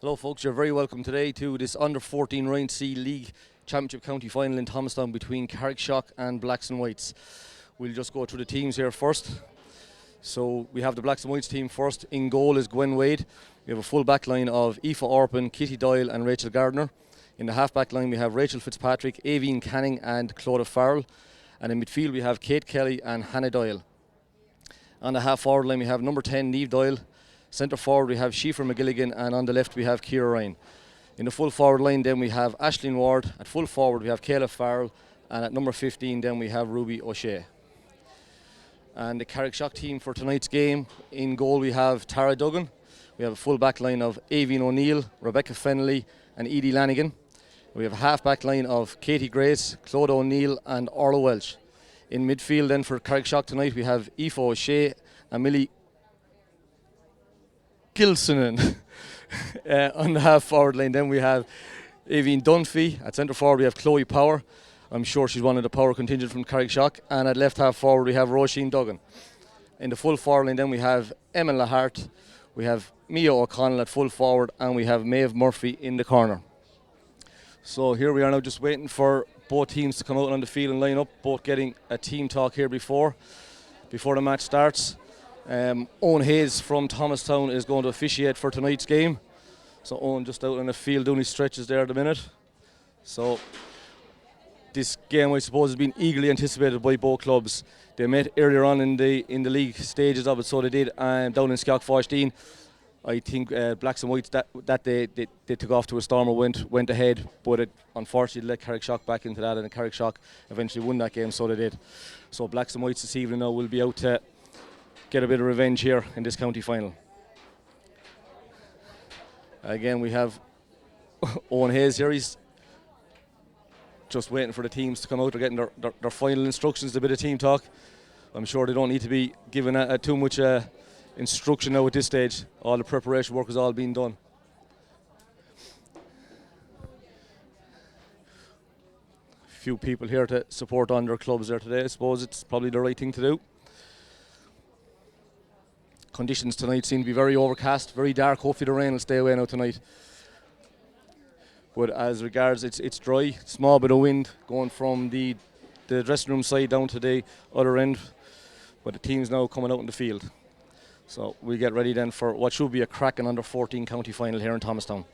Hello folks, you're very welcome today to this under 14 Rhine C League Championship County Final in Thomastown between Carrickshock and Blacks and Whites. We'll just go through the teams here first. So we have the Blacks and Whites team first. In goal is Gwen Wade. We have a full back line of Aoife Orpin, Kitty Doyle and Rachel Gardner. In the half back line we have Rachel Fitzpatrick, Aveen Canning and Clodagh Farrell. And in midfield we have Kate Kelly and Hannah Doyle. On the half forward line we have number 10 Niamh Doyle. Centre forward we have Sheafra McGilligan, and on the left we have Ciara Ryan. In the full forward line then we have Aisling Ward. At full forward we have Kayla Farrell, and at number 15 then we have Ruby O'Shea. And the Carrickshock team for tonight's game, in goal we have Tara Duggan. We have a full back line of Aoibhinn O'Neill, Rebecca Fennelly and Edie Lanigan. We have a half back line of Katie Grace, Clodagh O'Neill and Orla Welch. In midfield then for Carrickshock tonight we have Aoife O'Shea and Millie Gilsonen. On the half forward line then we have Aveen Dunphy. At centre forward we have Chloe Power. I'm sure she's one of the power contingent from Carrickshock. And at left half forward we have Roisin Duggan. In the full forward line then we have Emma Lahart, we have Mia O'Connell at full forward, and we have Maeve Murphy in the corner. So here we are now just waiting for both teams to come out on the field and line up, both getting a team talk here before the match starts. Owen Hayes from Thomastown is going to officiate for tonight's game. So Owen just out on the field doing his stretches there at the minute. So this game I suppose has been eagerly anticipated by both clubs. They met earlier on in the league stages of it, so they did down in Sceoch Fáistín. I think Blacks and Whites that day they took off to a storm and went ahead, but it unfortunately let Carrickshock back into that, and Carrickshock eventually won that game, so they did. So Blacks and Whites this evening now will be out to get a bit of revenge here in this county final. Again we have Owen Hayes here. He's just waiting for the teams to come out. They're getting their final instructions, a bit of team talk. I'm sure they don't need to be given too much instruction now at this stage. All the preparation work has all been done. Few people here to support on their clubs there today. I suppose it's probably the right thing to do. Conditions tonight seem to be very overcast, very dark. Hopefully the rain will stay away now tonight. But as regards it's dry, small bit of wind going from the dressing room side down to the other end. But the team's now coming out in the field. So we get ready then for what should be a cracking under 14 county final here in Thomastown.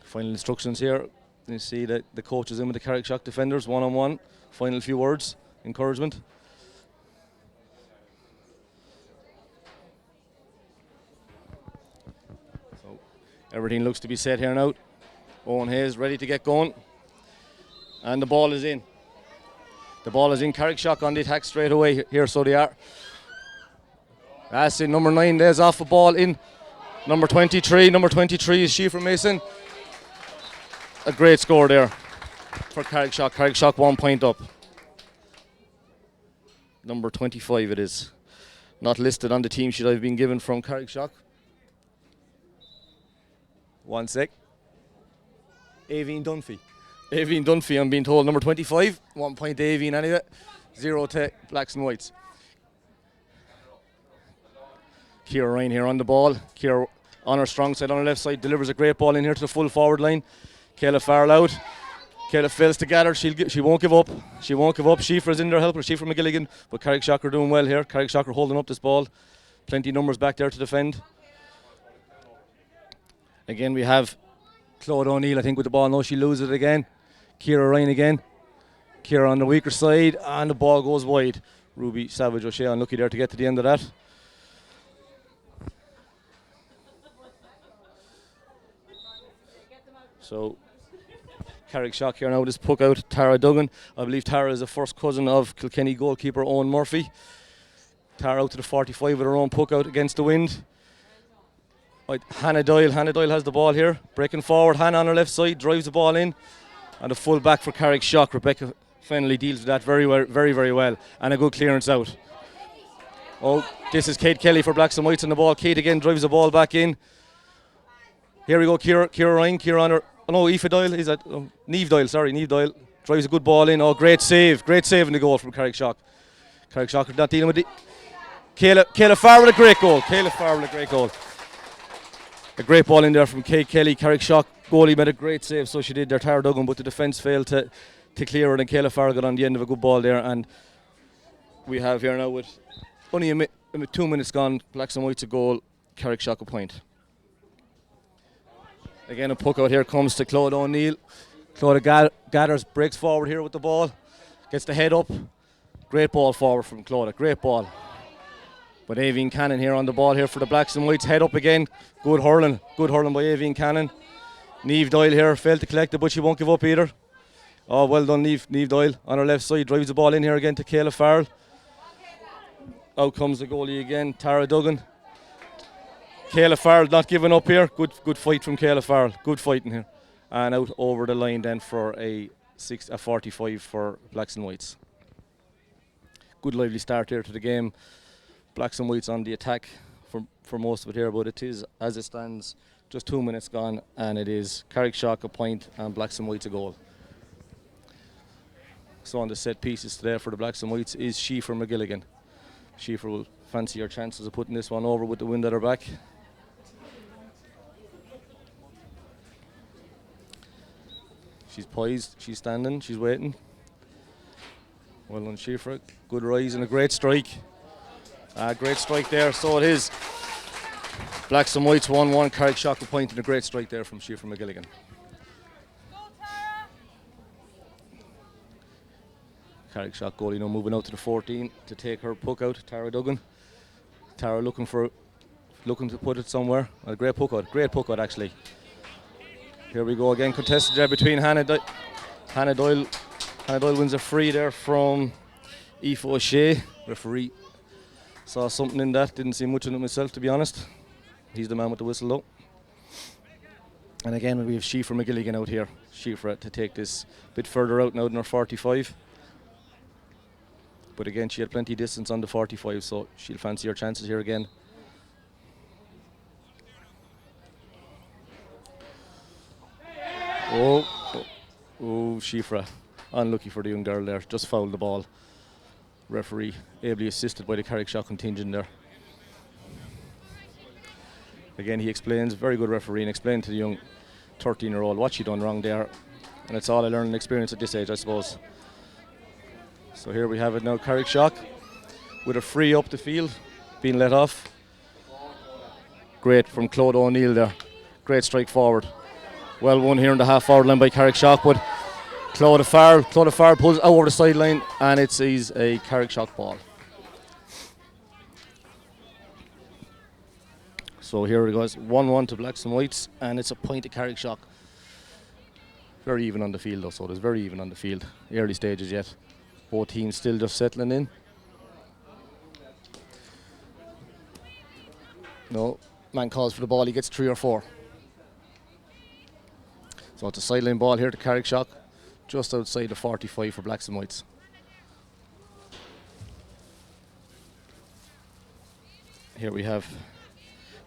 Final instructions here. You see that the coach is in with the Carrickshock defenders, one-on-one. Final few words, encouragement. So everything looks to be set here now. Owen Hayes ready to get going. And the ball is in. The ball is in. Carrickshock on the attack straight away here, so they are. That's it, number 9, there's off the ball in. Number 23 is Sheafra Mason. A great score there for Carrickshock. Carrickshock 1 point up. Number 25 it is. Not listed on the team sheet I've been given from Carrickshock. 1 sec. Aveen Dunphy. Aveen Dunphy, I'm being told, number 25. 1 point to Aveen anyway. 0 to Blacks and Whites. Ciara Ryan here on the ball. Ciara on her strong side, on her left side, delivers a great ball in here to the full forward line. Kayla Farrell out. Kayla fails to gather. She won't give up. She won't give up. Sheafra's in there helping. Sheafra McGilligan. But Carrickshock are doing well here. Carrickshock are holding up this ball. Plenty of numbers back there to defend. Again we have Clodagh O'Neill, I think, with the ball. No, she loses it again. Ciara Ryan again. Ciara on the weaker side, and the ball goes wide. Ruby Savage O'Shea unlucky there to get to the end of that. So Carrickshock here now with this puck out. Tara Duggan. I believe Tara is the first cousin of Kilkenny goalkeeper Owen Murphy. Tara out to the 45 with her own puck out against the wind. Right, Hannah Doyle has the ball here. Breaking forward, Hannah on her left side, drives the ball in. And a full back for Carrickshock. Rebecca Fennelly deals with that very well. And a good clearance out. Oh, this is Kate Kelly for Blacks and Whites on the ball. Kate again drives the ball back in. Here we go, Ciara Ryan, Ciara on her. Oh no, Aoife Doyle, is that? Niamh Doyle, sorry, Niamh Doyle. Drives a good ball in. Oh, great save in the goal from Carrickshock. Carrickshock are not dealing with it. Kayla Farr with a great goal. A great ball in there from Kate Kelly. Carrickshock goalie made a great save, so she did there, Tara Duggan, but the defence failed to clear it, and Kayla Farr got on the end of a good ball there. And we have here now with only 2 minutes gone, Blacks and Whites a goal, Carrickshock a point. Again, a puck out here comes to Claude O'Neill. Claude gathers, breaks forward here with the ball, gets the head up. Great ball forward from Claude, great ball. But Aoibhinn Cannon here on the ball here for the Blacks and Whites. Head up again. Good hurling by Aoibhinn Cannon. Niamh Doyle here failed to collect it, but she won't give up either. Oh, well done, Niamh Doyle on her left side. Drives the ball in here again to Kayla Farrell. Out comes the goalie again, Tara Duggan. Kayla Farrell not giving up here. Good fight from Kayla Farrell. Good fighting here. And out over the line then for a 45 for Blacks and Whites. Good lively start here to the game. Blacks and Whites on the attack for most of it here, but it is, as it stands, just 2 minutes gone, and it is Carrickshock a point and Blacks and Whites a goal. So on the set pieces today for the Blacks and Whites is Schieffer McGilligan. Schieffer will fancy her chances of putting this one over with the wind at her back. She's poised, she's standing, she's waiting. Well done, Schieffer. Good rise and a great strike. Great strike there, so it is. Blacks and Whites 1-1, Carrickshock a point and a great strike there from Schieffer McGilligan. Carrickshock goalie now moving out to the 14 to take her puck out, Tara Duggan. Tara looking to put it somewhere. A great puck out actually. Here we go again, contested there between Hannah Doyle. Hannah Doyle wins a free there from Aoife O'Shea. Referee saw something in that, didn't see much in it myself to be honest. He's the man with the whistle though. And again we have Schieffer McGilligan out here. Schieffer to take this a bit further out now than her 45. But again she had plenty of distance on the 45, so she'll fancy her chances here again. Oh, Schieffer. Unlucky for the young girl there, just fouled the ball. Referee ably assisted by the Carrickshock contingent there. Again, he explains, very good referee, and explained to the young 13-year-old what she done wrong there. And it's all a learning experience at this age, I suppose. So here we have it now, Carrickshock with a free up the field, being let off. Great from Claude O'Neill there. Great strike forward. Well won here in the half-forward line by Carrickshock, but Claude Farr pulls out over the sideline, and it is a Carrickshock ball. So here it goes, 1-1 to Blacks and Whites, and it's a point to Carrickshock. Very even on the field though, so it is very even on the field. Early stages yet. Both teams still just settling in. No, man calls for the ball, he gets 3 or 4. So it's a sideline ball here to Carrickshock, just outside the 45 for Blacks and Whites. Here we have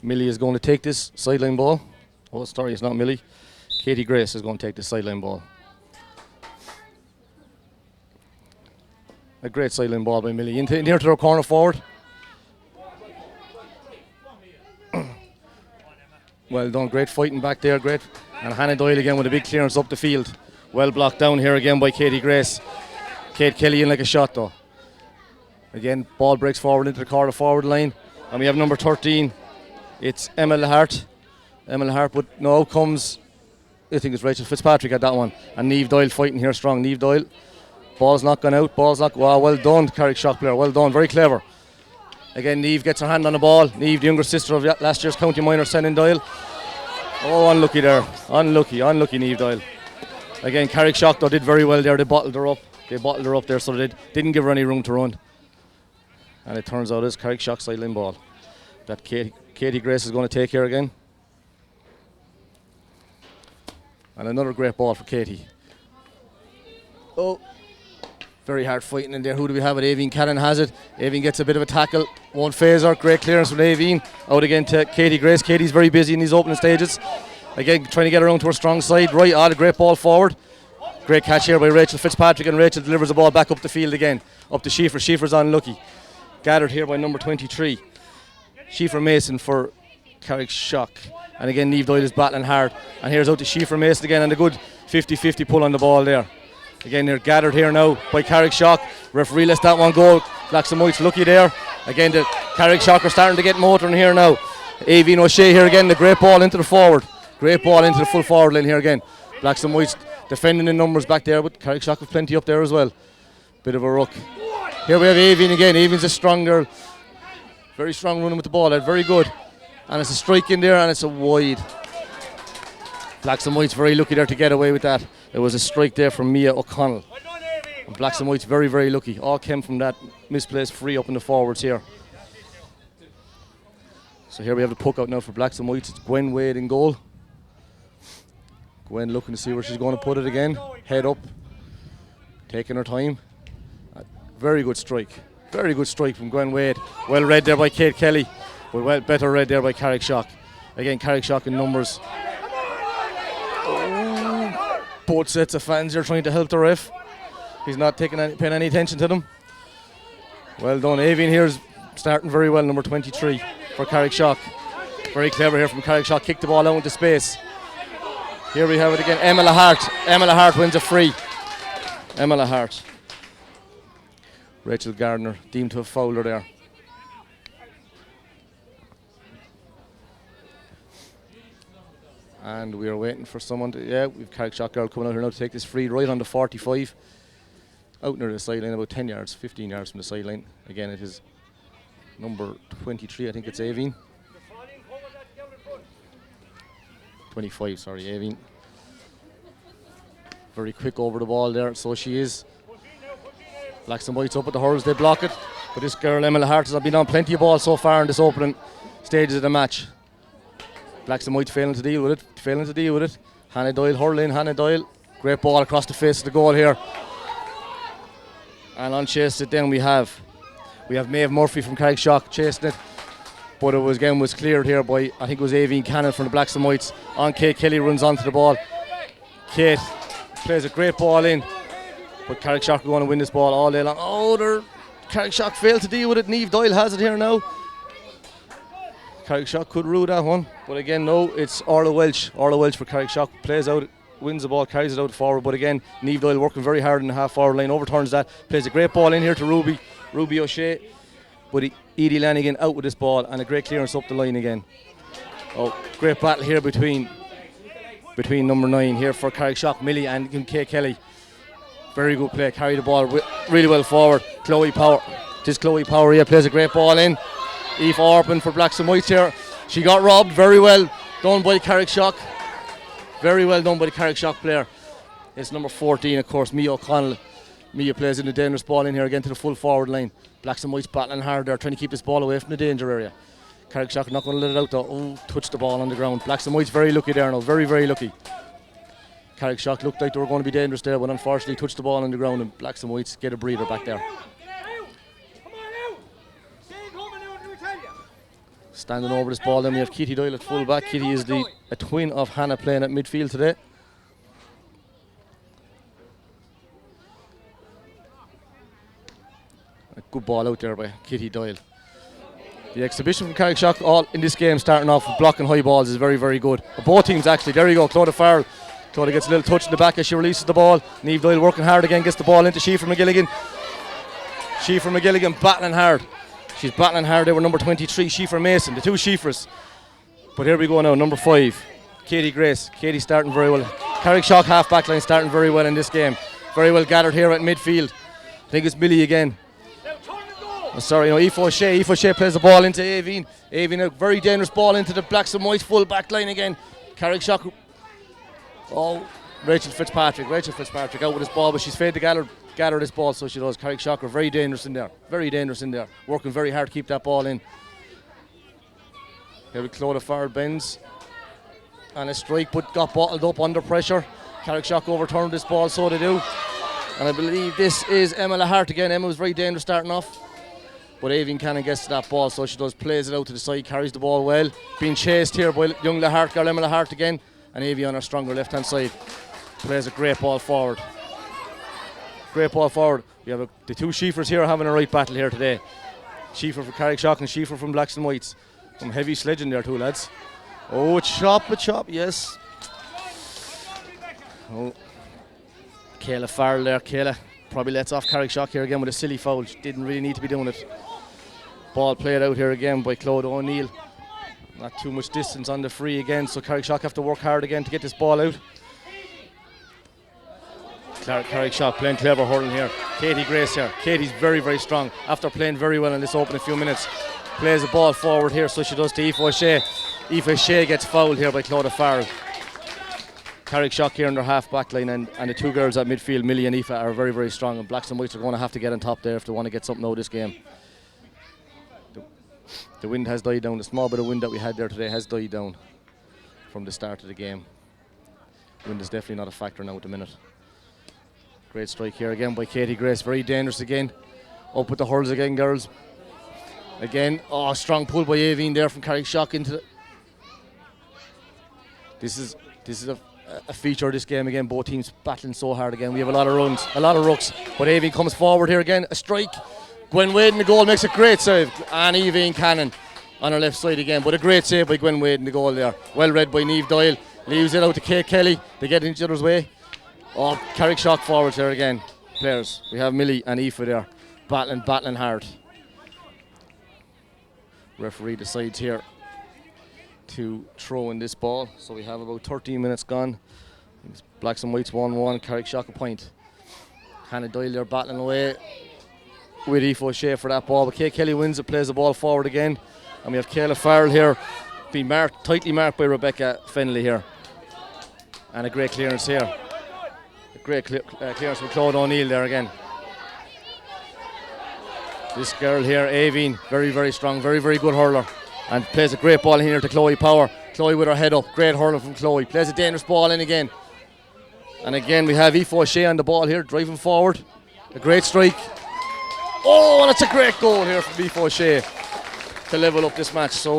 Millie is going to take this sideline ball. Oh, sorry, it's not Millie. Katie Grace is going to take this sideline ball. A great sideline ball by Millie. In here to her corner forward. Well done, great fighting back there, great. And Hannah Doyle again with a big clearance up the field. Well blocked down here again by Katie Grace. Kate Kelly in like a shot though. Again, ball breaks forward into the corner forward line. And we have number 13. It's Emma Lahart. But now out comes, I think it's Rachel Fitzpatrick at that one. And Niamh Doyle fighting here strong. Niamh Doyle. Ball's not gone out. Wow, well done, Carrickshock player. Well done, very clever. Again, Niamh gets her hand on the ball. Niamh, the younger sister of last year's county minor, Senan Doyle. Oh, unlucky there. Unlucky Niamh Doyle. Again, Carrickshock though did very well there. They bottled her up there, so they didn't give her any room to run. And it turns out it's Carrickshock sideline ball that Katie Grace is going to take here again. And another great ball for Katie. Oh, very hard fighting in there. Who do we have it? Aoibhinn Cannon has it. Aoibhinn gets a bit of a tackle. Won't phase her. Great clearance from Aoibhinn. Out again to Katie Grace. Katie's very busy in these opening stages. Again, trying to get around to her strong side. Right, a great ball forward. Great catch here by Rachel Fitzpatrick, and Rachel delivers the ball back up the field again. Up to Schiefer. Schiefer's unlucky. Gathered here by number 23. Schiefer Mason for Carrickshock. And again, Niamh Doyle is battling hard. And here's out to Schiefer Mason again, and a good 50-50 pull on the ball there. Again, they're gathered here now by Carrickshock. Referee lets that one go. Blacks and Whites lucky there. Again, the Carrickshock are starting to get motoring here now. Aoibhinn O'Shea here again, the great ball into the forward. Great ball into the full forward line here again. Blacks and Whites defending in numbers back there, but Carrickshock have plenty up there as well. Bit of a ruck. Here we have Aoibhinn again. Aoibhinn's a strong girl. Very strong running with the ball. Very good. And it's a strike in there, and it's a wide. Blacks and Whites very lucky there to get away with that. It was a strike there from Mia O'Connell. And Blacks and Whites very, very lucky. All came from that misplaced free up in the forwards here. So here we have the puck out now for Blacks and Whites. It's Gwen Wade in goal. Gwen looking to see where she's going to put it again. Head up. Taking her time. Very good strike. Very good strike from Gwen Wade. Well read there by Kate Kelly. But well better read there by Carrickshock. Again, Carrickshock in numbers. Oh, both sets of fans are trying to help the ref. He's not paying any attention to them. Well done. Aoibhinn here is starting very well, number 23 for Carrickshock. Very clever here from Carrickshock. Kicked the ball out into space. Here we have it again. Emma Lahart. Emma Lahart wins a free. Emma Lahart. Rachel Gardner deemed to have fouled her there. And we are waiting for someone to, we've Carrickshock girl coming out here now to take this free right on the 45. Out near the sideline, about 10 yards, 15 yards from the sideline. Again, it is number 23, I think it's Aoibhinn. 25, sorry, Aoibhinn. Very quick over the ball there, so she is. Blacks and Whites up at the hurls, they block it. But this girl, Emma Lahart, has been on plenty of balls so far in this opening stages of the match. Blacks and Whites failing to deal with it, Hannah Doyle hurling, Hannah Doyle. Great ball across the face of the goal here. And on chase it down we have Maeve Murphy from Carrickshock chasing it. But it was cleared here by, I think it was Aoibhinn Cannon from the Blacks and Whites. On Kate Kelly runs onto the ball. Kate plays a great ball in. But Carrickshock are going to win this ball all day long. Oh, Carrickshock failed to deal with it. Niamh Doyle has it here now. Carrickshock could rue that one. But again, no, it's Orla Welch. Orla Welch for Carrickshock. Plays out, wins the ball, carries it out forward. But again, Niamh Doyle working very hard in the half forward line. Overturns that. Plays a great ball in here to Ruby O'Shea. But Edie Lanigan out with this ball. And a great clearance up the line again. Oh, great battle here between number 9 here for Carrickshock, Millie and Kay Kelly. Very good play, carry the ball really well forward. Chloe Power, here plays a great ball in. Aoife Orpin for Blacks and Whites here. She got robbed, very well done by Carrickshock. Very well done by the Carrickshock player. It's number 14, of course, Mia O'Connell. Mia plays in the dangerous ball in here again to the full forward line. Blacks and Whites battling hard there, trying to keep this ball away from the danger area. Carrickshock not going to let it out though. Oh, touched the ball on the ground. Blacks and Whites very lucky there now, very, very lucky. Carrickshock looked like they were going to be dangerous there, but unfortunately touched the ball on the ground, and Blacks and Whites get a breather back there. Standing over this ball, then we have Kitty Doyle at full back. Kitty is a twin of Hannah playing at midfield today. A good ball out there by Kitty Doyle. The exhibition from Carrickshock all in this game, starting off with blocking high balls, is very, very good. Both teams actually. There you go, Clodagh Farrell. Clodagh gets a little touch in the back as she releases the ball. Niamh Doyle working hard again, gets the ball into Schiefer McGilligan. Schiefer McGilligan battling hard. She's battling hard there with number 23, Schiefer Mason, the two Schiefers. But here we go now, number 5, Katie Grace. Katie starting very well. Carrickshock half back line starting very well in this game. Very well gathered here at midfield. I think it's Millie again. Oh, sorry, no, Aoife O'Shea. Aoife O'Shea plays the ball into Aoibhinn. Aoibhinn, a very dangerous ball into the Blacks and Whites full back line again. Carrickshock. Oh, Rachel Fitzpatrick out with this ball, but she's failed to gather this ball, so she does. Carrickshock are very dangerous in there. Working very hard to keep that ball in. Here we Clodagh Farrell bends. And a strike, but got bottled up under pressure. Carrickshock overturned this ball, so they do. And I believe this is Emma Lahart again. Emma was very dangerous starting off. But Aoibhinn Cannon gets to that ball, so she does, plays it out to the side, carries the ball well. Being chased here by young Lahart, girl Emma Lahart again. And Avi on our stronger left-hand side plays a great ball forward. Great ball forward. We have the two Sheafers here having a right battle here today. Sheafer from Carrickshock and Sheafer from Blacks and Whites. Some heavy sledging there too, lads. Oh, a chop, yes. Oh, Kayla Farrell there. Kayla probably lets off Carrickshock here again with a silly foul. She didn't really need to be doing it. Ball played out here again by Claude O'Neill. Not too much distance on the free again, so Carrickshock have to work hard again to get this ball out. Carrickshock playing clever hurling here. Katie Grace here. Katie's very, very strong after playing very well in this opening few minutes. Plays the ball forward here, so she does to Aoife O'Shea. Aoife O'Shea gets fouled here by Claudia Farrell. Carrickshock here in their half back line, and the two girls at midfield, Millie and Aoife, are very, very strong, and Blacks and Whites are going to have to get on top there if they want to get something out of this game. The wind has died down. The small bit of wind that we had there today has died down from the start of the game. Wind is definitely not a factor now at the minute. Great strike here again by Katie Grace. Very dangerous again. Up with the hurls again, girls. Again, oh, strong pull by Aveen there from Carrickshock into the... This is a feature of this game again. Both teams battling so hard again. We have a lot of runs, a lot of rucks. But Aveen comes forward here again. A strike. Gwen Wade in the goal makes a great save. And Aveen Cannon on her left side again. But a great save by Gwen Wade in the goal there. Well read by Niamh Doyle. Leaves it out to Kate Kelly. They get in each other's way. Oh, Carrickshock forwards there again. Players. We have Millie and Aoife there. Battling hard. Referee decides here to throw in this ball. So we have about 13 minutes gone. It's Blacks and Whites 1-1. Carrickshock a point. Hannah Doyle there battling away with Aoife O'Shea for that ball. But Kate Kelly wins it, plays the ball forward again. And we have Kayla Farrell here being tightly marked by Rebecca Fennelly here. And a great clearance here. Great clearance from Claude O'Neill there again. This girl here, Aveen, very, very strong, very, very good hurler. And plays a great ball in here to Chloe Power. Chloe with her head up. Great hurler from Chloe. Plays a dangerous ball in again. And again, we have Aoife O'Shea on the ball here, driving forward. A great strike. Oh, that's a great goal here from Aoife O'Shea to level up this match. So,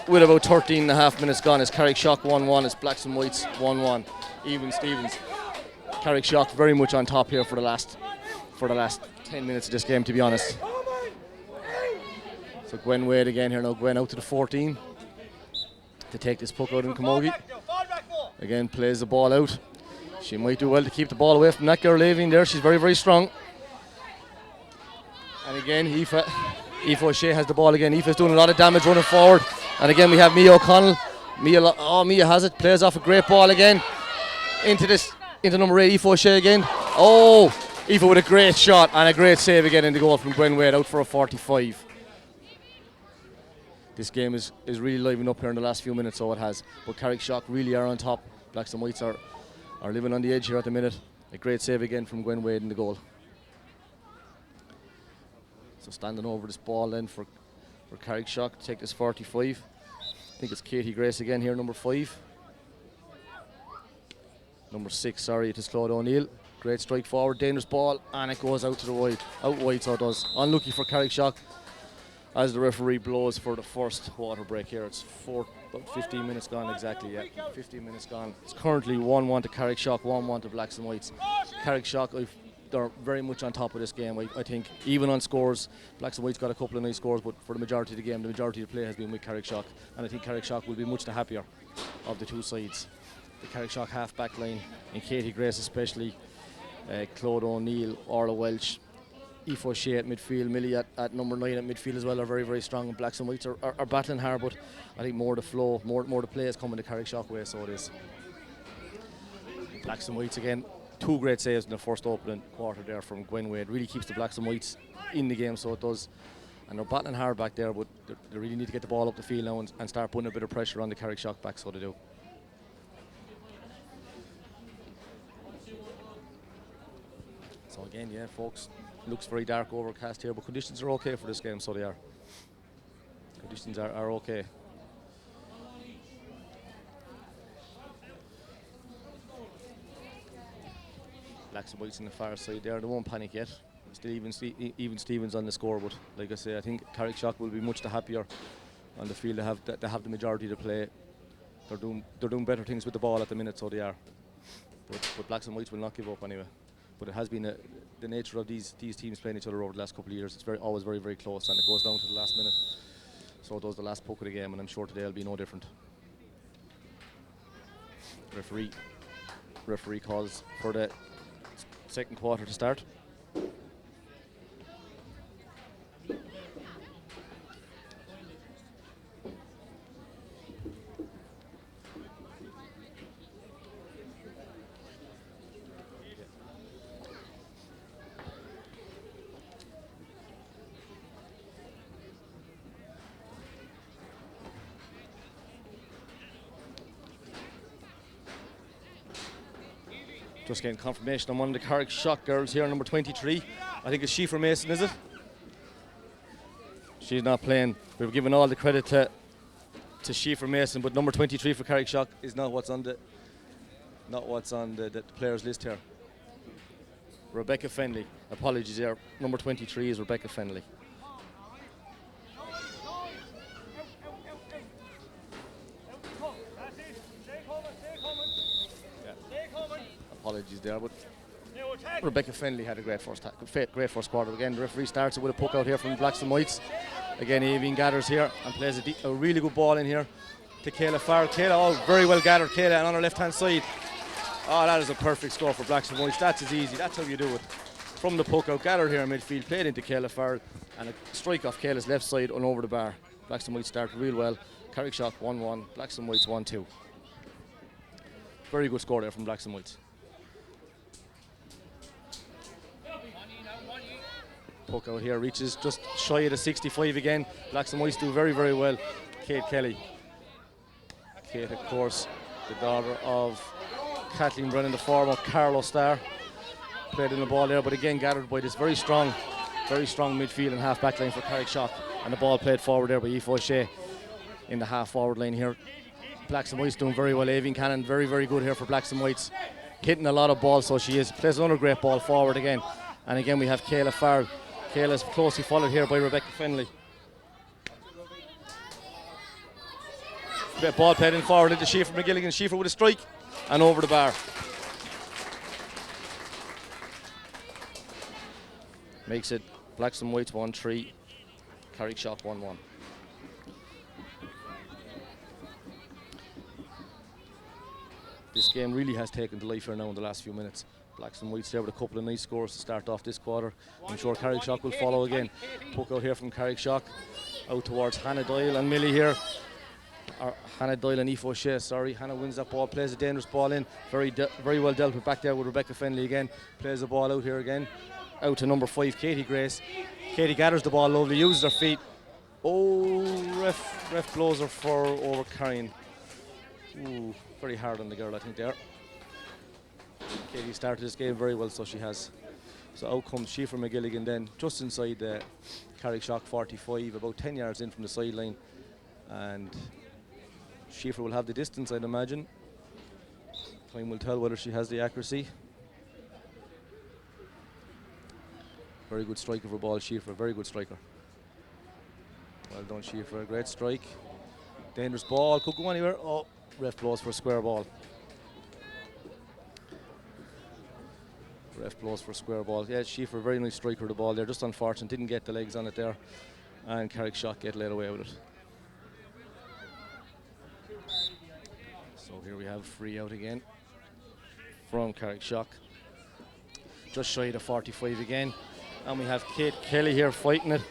with about 13 and a half minutes gone, it's Carrickshock 1-1. It's Blacks and Whites 1-1. Even Stevens. Carrickshock very much on top here for the last 10 minutes of this game, to be honest. So Gwen Wade again here now. Gwen out to the 14 to take this puck out in Camogie. Again plays the ball out. She might do well to keep the ball away from that girl Aveen there. She's very, very strong. And again, Aoife O'Shea has the ball again. Aoife's doing a lot of damage running forward. And again we have Mia O'Connell. Mia has it. Plays off a great ball again into number 8, Aoife O'Shea again. Oh, Aoife with a great shot and a great save again in the goal from Gwen Wade, out for a 45. This game is really livening up here in the last few minutes, so it has. But Carrickshock really are on top. Blacks and Whites are living on the edge here at the minute. A great save again from Gwen Wade in the goal. So standing over this ball then for Carrickshock to take this 45. I think it's Katie Grace again here, number 5. Number 6, sorry, it is Claude O'Neill. Great strike forward, dangerous ball, and it goes out to the wide. Out wide, so it does. Unlucky for Carrickshock as the referee blows for the first water break here. It's about 15 minutes gone exactly, yeah. 15 minutes gone. It's currently 1-1 to Carrickshock, 1-1 to Blacks and Whites. Carrickshock, they're very much on top of this game. I think even on scores, Blacks and Whites got a couple of nice scores, but for the majority of the game, the majority of the play has been with Carrickshock, and I think Carrickshock will be much the happier of the two sides. The Carrickshock half back line, and Katie Grace especially, Claude O'Neill, Orla Welch, Aoife O'Shea at midfield, Millie at number 9 at midfield as well are very, very strong, and Blacks and Whites are battling hard, but I think more the flow, more the play is coming the Carrickshock way, so it is. Blacks and Whites again, 2 great saves in the first opening quarter there from Gwen Wade. Really keeps the Blacks and Whites in the game, so it does. And they're battling hard back there, but they really need to get the ball up the field now and start putting a bit of pressure on the Carrickshock back, so they do. So again, yeah, folks, looks very dark, overcast here, but conditions are okay for this game, so they are. Conditions are okay. Blacks and Whites on the far side there, they won't panic yet. Still even Stevens on the scoreboard. Like I say, I think Carrickshock will be much the happier on the field. They have the majority to play. they're doing better things with the ball at the minute, so they are. But Blacks and Whites will not give up anyway. But it has been the nature of these teams playing each other over the last couple of years. It's always very, very close, and it goes down to the last minute. So does the last puck of the game, and I'm sure today will be no different. Referee calls for the second quarter to start. Just getting confirmation on one of the Carrickshock girls here, number 23. I think it's Schieffer Mason, is it? She's not playing. We were giving all the credit to Schieffer Mason, but number 23 for Carrickshock is not what's on the players list here. Rebecca Fenley. Apologies there. Number 23 is Rebecca Fenley. Apologies there, but Rebecca Fenley had a great first quarter. Again, the referee starts it with a puck out here from Blacks and Whites. Again, Aoibhinn gathers here and plays a really good ball in here to Kayla Farrell. Kayla, very well gathered, Kayla, and on her left-hand side. Oh, that is a perfect score for Blacks and Whites. That's as easy. That's how you do it. From the puck out, gathered here in midfield, played into Kayla Farrell, and a strike off Kayla's left side and over the bar. Blacks and Whites start real well. Carrickshock 1-1, Blacks and Whites 1-2. Very good score there from Blacks and Whites. Puck out here reaches just shy of the 65 again. Blacks and Whites do very, very well. Kate Kelly. Kate, of course, the daughter of Kathleen Brennan, the former Carlow star. Played in the ball there, but again gathered by this very strong midfield and half back line for Carrickshock. And the ball played forward there by Aoife O'Shea in the half forward line here. Blacks and Whites doing very well. Aoibhinn Cannon, very, very good here for Blacks and Whites. Hitting a lot of balls, so she is. Plays another great ball forward again. And again we have Kayla Farrell. Kayla's closely followed here by Rebecca Fenley. Great ball played in forward into Schieffer McGilligan. Schieffer with a strike and over the bar. Makes it Blacks and Whites 1-3, Carrickshock 1-1. This game really has taken to life here now in the last few minutes. Blacks and Whites there with a couple of nice scores to start off this quarter. I'm sure Carrickshock will follow again. Puck out here from Carrickshock, out towards Hannah Doyle and Millie here. Or Hannah Doyle and Aoife O'Shea, sorry. Hannah wins that ball, plays a dangerous ball in. Very well dealt with back there with Rebecca Fenley again. Plays the ball out here again. Out to number 5, Katie Grace. Katie gathers the ball lovely, uses her feet. Oh, ref blows her for overcarrying. Ooh, very hard on the girl, I think, there. Katie started this game very well, so she has. So out comes Schieffer McGilligan then, just inside the Carrickshock 45, about 10 yards in from the sideline. And Schieffer will have the distance, I'd imagine. Time will tell whether she has the accuracy. Very good striker for ball, Schieffer, very good striker. Well done, Schieffer, great strike. Dangerous ball, could go anywhere. Oh, ref blows for a square ball. Ref blows for a square ball. Yeah, Schieffer, very nice striker of the ball there, just unfortunate, didn't get the legs on it there. And Carrickshock get led away with it. So here we have free out again from Carrickshock. Just shy of the 45 again. And we have Kate Kelly here fighting it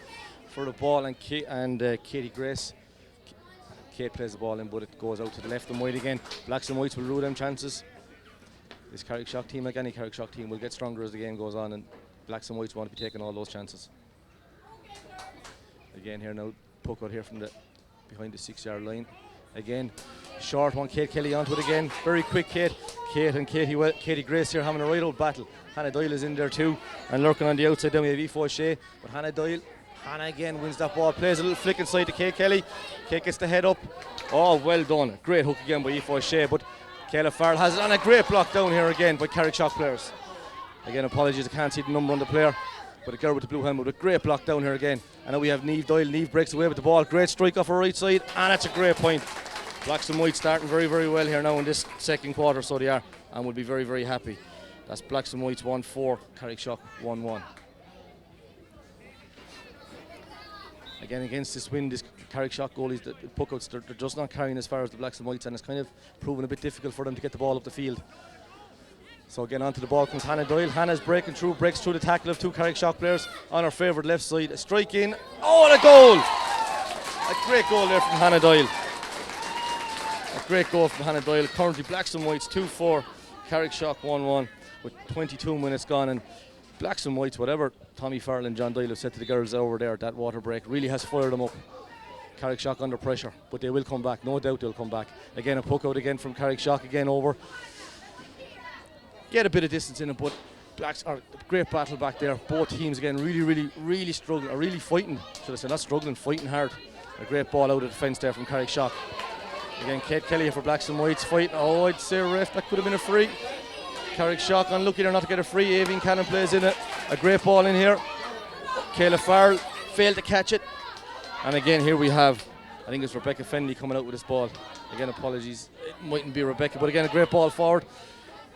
for the ball, and Katie Grace. Kate plays the ball in, but it goes out to the left and wide again. Blacks and Whites will rule them chances. This Carrickshock team, like any Carrickshock team, will get stronger as the game goes on, and Blacks and Whites want to be taking all those chances. Again here now, puck out here from behind the 6-yard line. Again, short one, Kate Kelly onto it again. Very quick Kate. Kate and Katie Grace here having a right old battle. Hannah Doyle is in there too, and lurking on the outside. Then we have Aoife O'Shea, but Hannah again wins that ball, plays a little flick inside to Kate Kelly. Kate gets the head up. Oh, well done. Great hook again by Aoife O'Shea, but Kayla Farrell has it on a great block down here again by Carrickshock players. Again, apologies, I can't see the number on the player, but a girl with the blue helmet with a great block down here again. And now we have Niamh Doyle. Niamh breaks away with the ball. Great strike off her right side, and that's a great point. Blacks and Whites starting very, very well here now in this second quarter, so they are, and will be very, very happy. That's Blacks and Whites 1-4, Carrickshock 1-1. Again, against this wind, this Carrickshock goalies, the puckouts, they're just not carrying as far as the Blacks and Whites, and it's kind of proven a bit difficult for them to get the ball up the field. So again, onto the ball comes Hannah Doyle. Hannah's breaks through the tackle of two Carrickshock players on her favourite left side. A strike in. Oh, and a goal! A great goal there from Hannah Doyle. A great goal from Hannah Doyle. Currently Blacks and Whites 2-4, Carrickshock 1-1 with 22 minutes gone. And Blacks and Whites, whatever Tommy Farrell and John Doyle have said to the girls over there at that water break, really has fired them up. Carrickshock under pressure, but they will come back. No doubt they'll come back. Again, a puck out again from Carrickshock again over. Get a bit of distance in it, but Blacks are a great battle back there. Both teams again really struggling, or really fighting. Should I say not struggling, fighting hard. A great ball out of the fence there from Carrickshock. Again, Kate Kelly for Blacks and Whites fighting. Oh, I'd say ref, that could have been a free. Carrickshock unlucky there not to get a free. Avian Cannon plays in it. A great ball in here. Kayla Farrell failed to catch it. And again, here we have, I think it's Rebecca Fenley coming out with this ball. Again, apologies, it mightn't be Rebecca, but again, a great ball forward.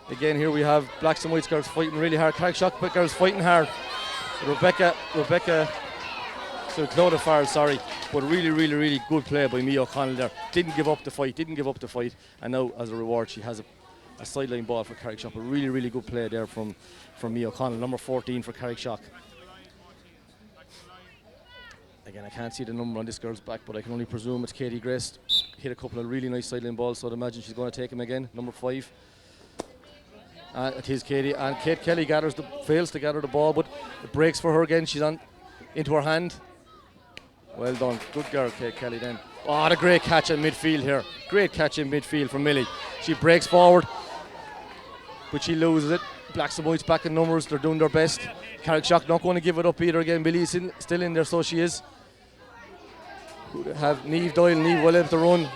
Again, here we have Blacks and Whites girls fighting really hard. Carrickshock girls fighting hard. Rebecca, so Clodagh Farrell, sorry, but really good play by Mia O'Connell there. Didn't give up the fight, and now as a reward she has a sideline ball for Carrickshock. A really good play there from Mia O'Connell, number 14 for Carrickshock. Again, I can't see the number on this girl's back, but I can only presume it's Katie Grace. Hit a couple of really nice sideline balls, so I'd imagine she's going to take him again, number 5. It is Katie, and Kate Kelly fails to gather the ball, but it breaks for her again. She's on into her hand. Well done, good girl, Kate Kelly then. Oh, the great catch in midfield here. Great catch in midfield from Millie. She breaks forward, but she loses it. Blacks and Whites back in numbers, they're doing their best. Carrickshock not going to give it up either again. Millie's still in there, so she is. Have Niamh Doyle, Niamh well able to run.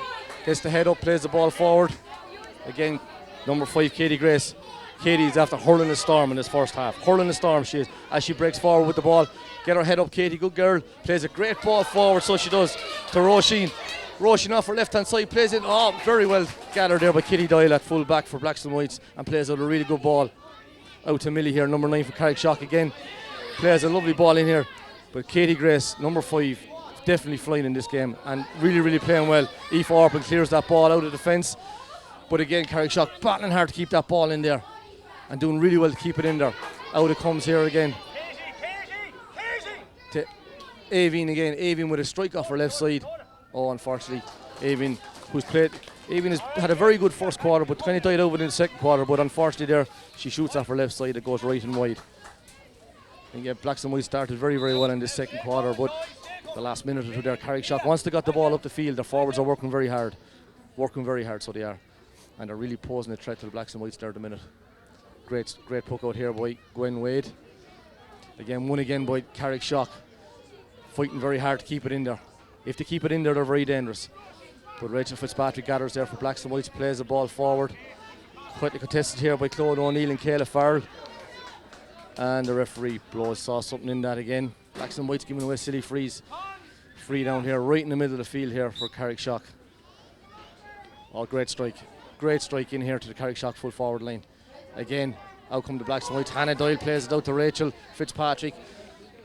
Gets the head up, plays the ball forward. Again, number 5, Katie Grace. Katie's after hurling a storm in this first half. Hurling a storm she is, as she breaks forward with the ball. Get her head up, Katie, good girl. Plays a great ball forward, so she does, to Roisin. Roisin off her left hand side, plays it, oh, very well gathered there by Kitty Doyle at full back for Blacks and Whites, and plays out a really good ball out to Millie here, number 9 for Carrickshock again. Plays a lovely ball in here, but Katie Grace, number 5, definitely flying in this game, and really playing well. Aoife Orpin clears that ball out of the fence, but again, Carrickshock battling hard to keep that ball in there, and doing really well to keep it in there. Out it comes here again. To Avian again. Avian with a strike off her left side. Oh, unfortunately, Avian has had a very good first quarter, but kind of died out in the second quarter. But unfortunately, there she shoots off her left side. It goes right and wide. And yeah, Blacks and Whites started very well in this second quarter, but the last minute or two there, Carrickshock, once they got the ball up the field, their forwards are working very hard, so they are, and they're really posing a threat to the Blacks and Whites there at the minute. Great puck out here by Gwen Wade. Again, won again by Carrickshock. Fighting very hard to keep it in there. If they keep it in there, they're very dangerous. But Rachel Fitzpatrick gathers there for Blacks and Whites, plays the ball forward. Quite contested here by Clodagh O'Neill and Kayla Farrell. And the referee saw something in that again. Blacks and Whites giving away silly frees. Free down here, right in the middle of the field here for Carrickshock. Oh, great strike. Great strike in here to the Carrickshock full forward line. Again, out come the Blacks and Whites. Hannah Doyle plays it out to Rachel Fitzpatrick.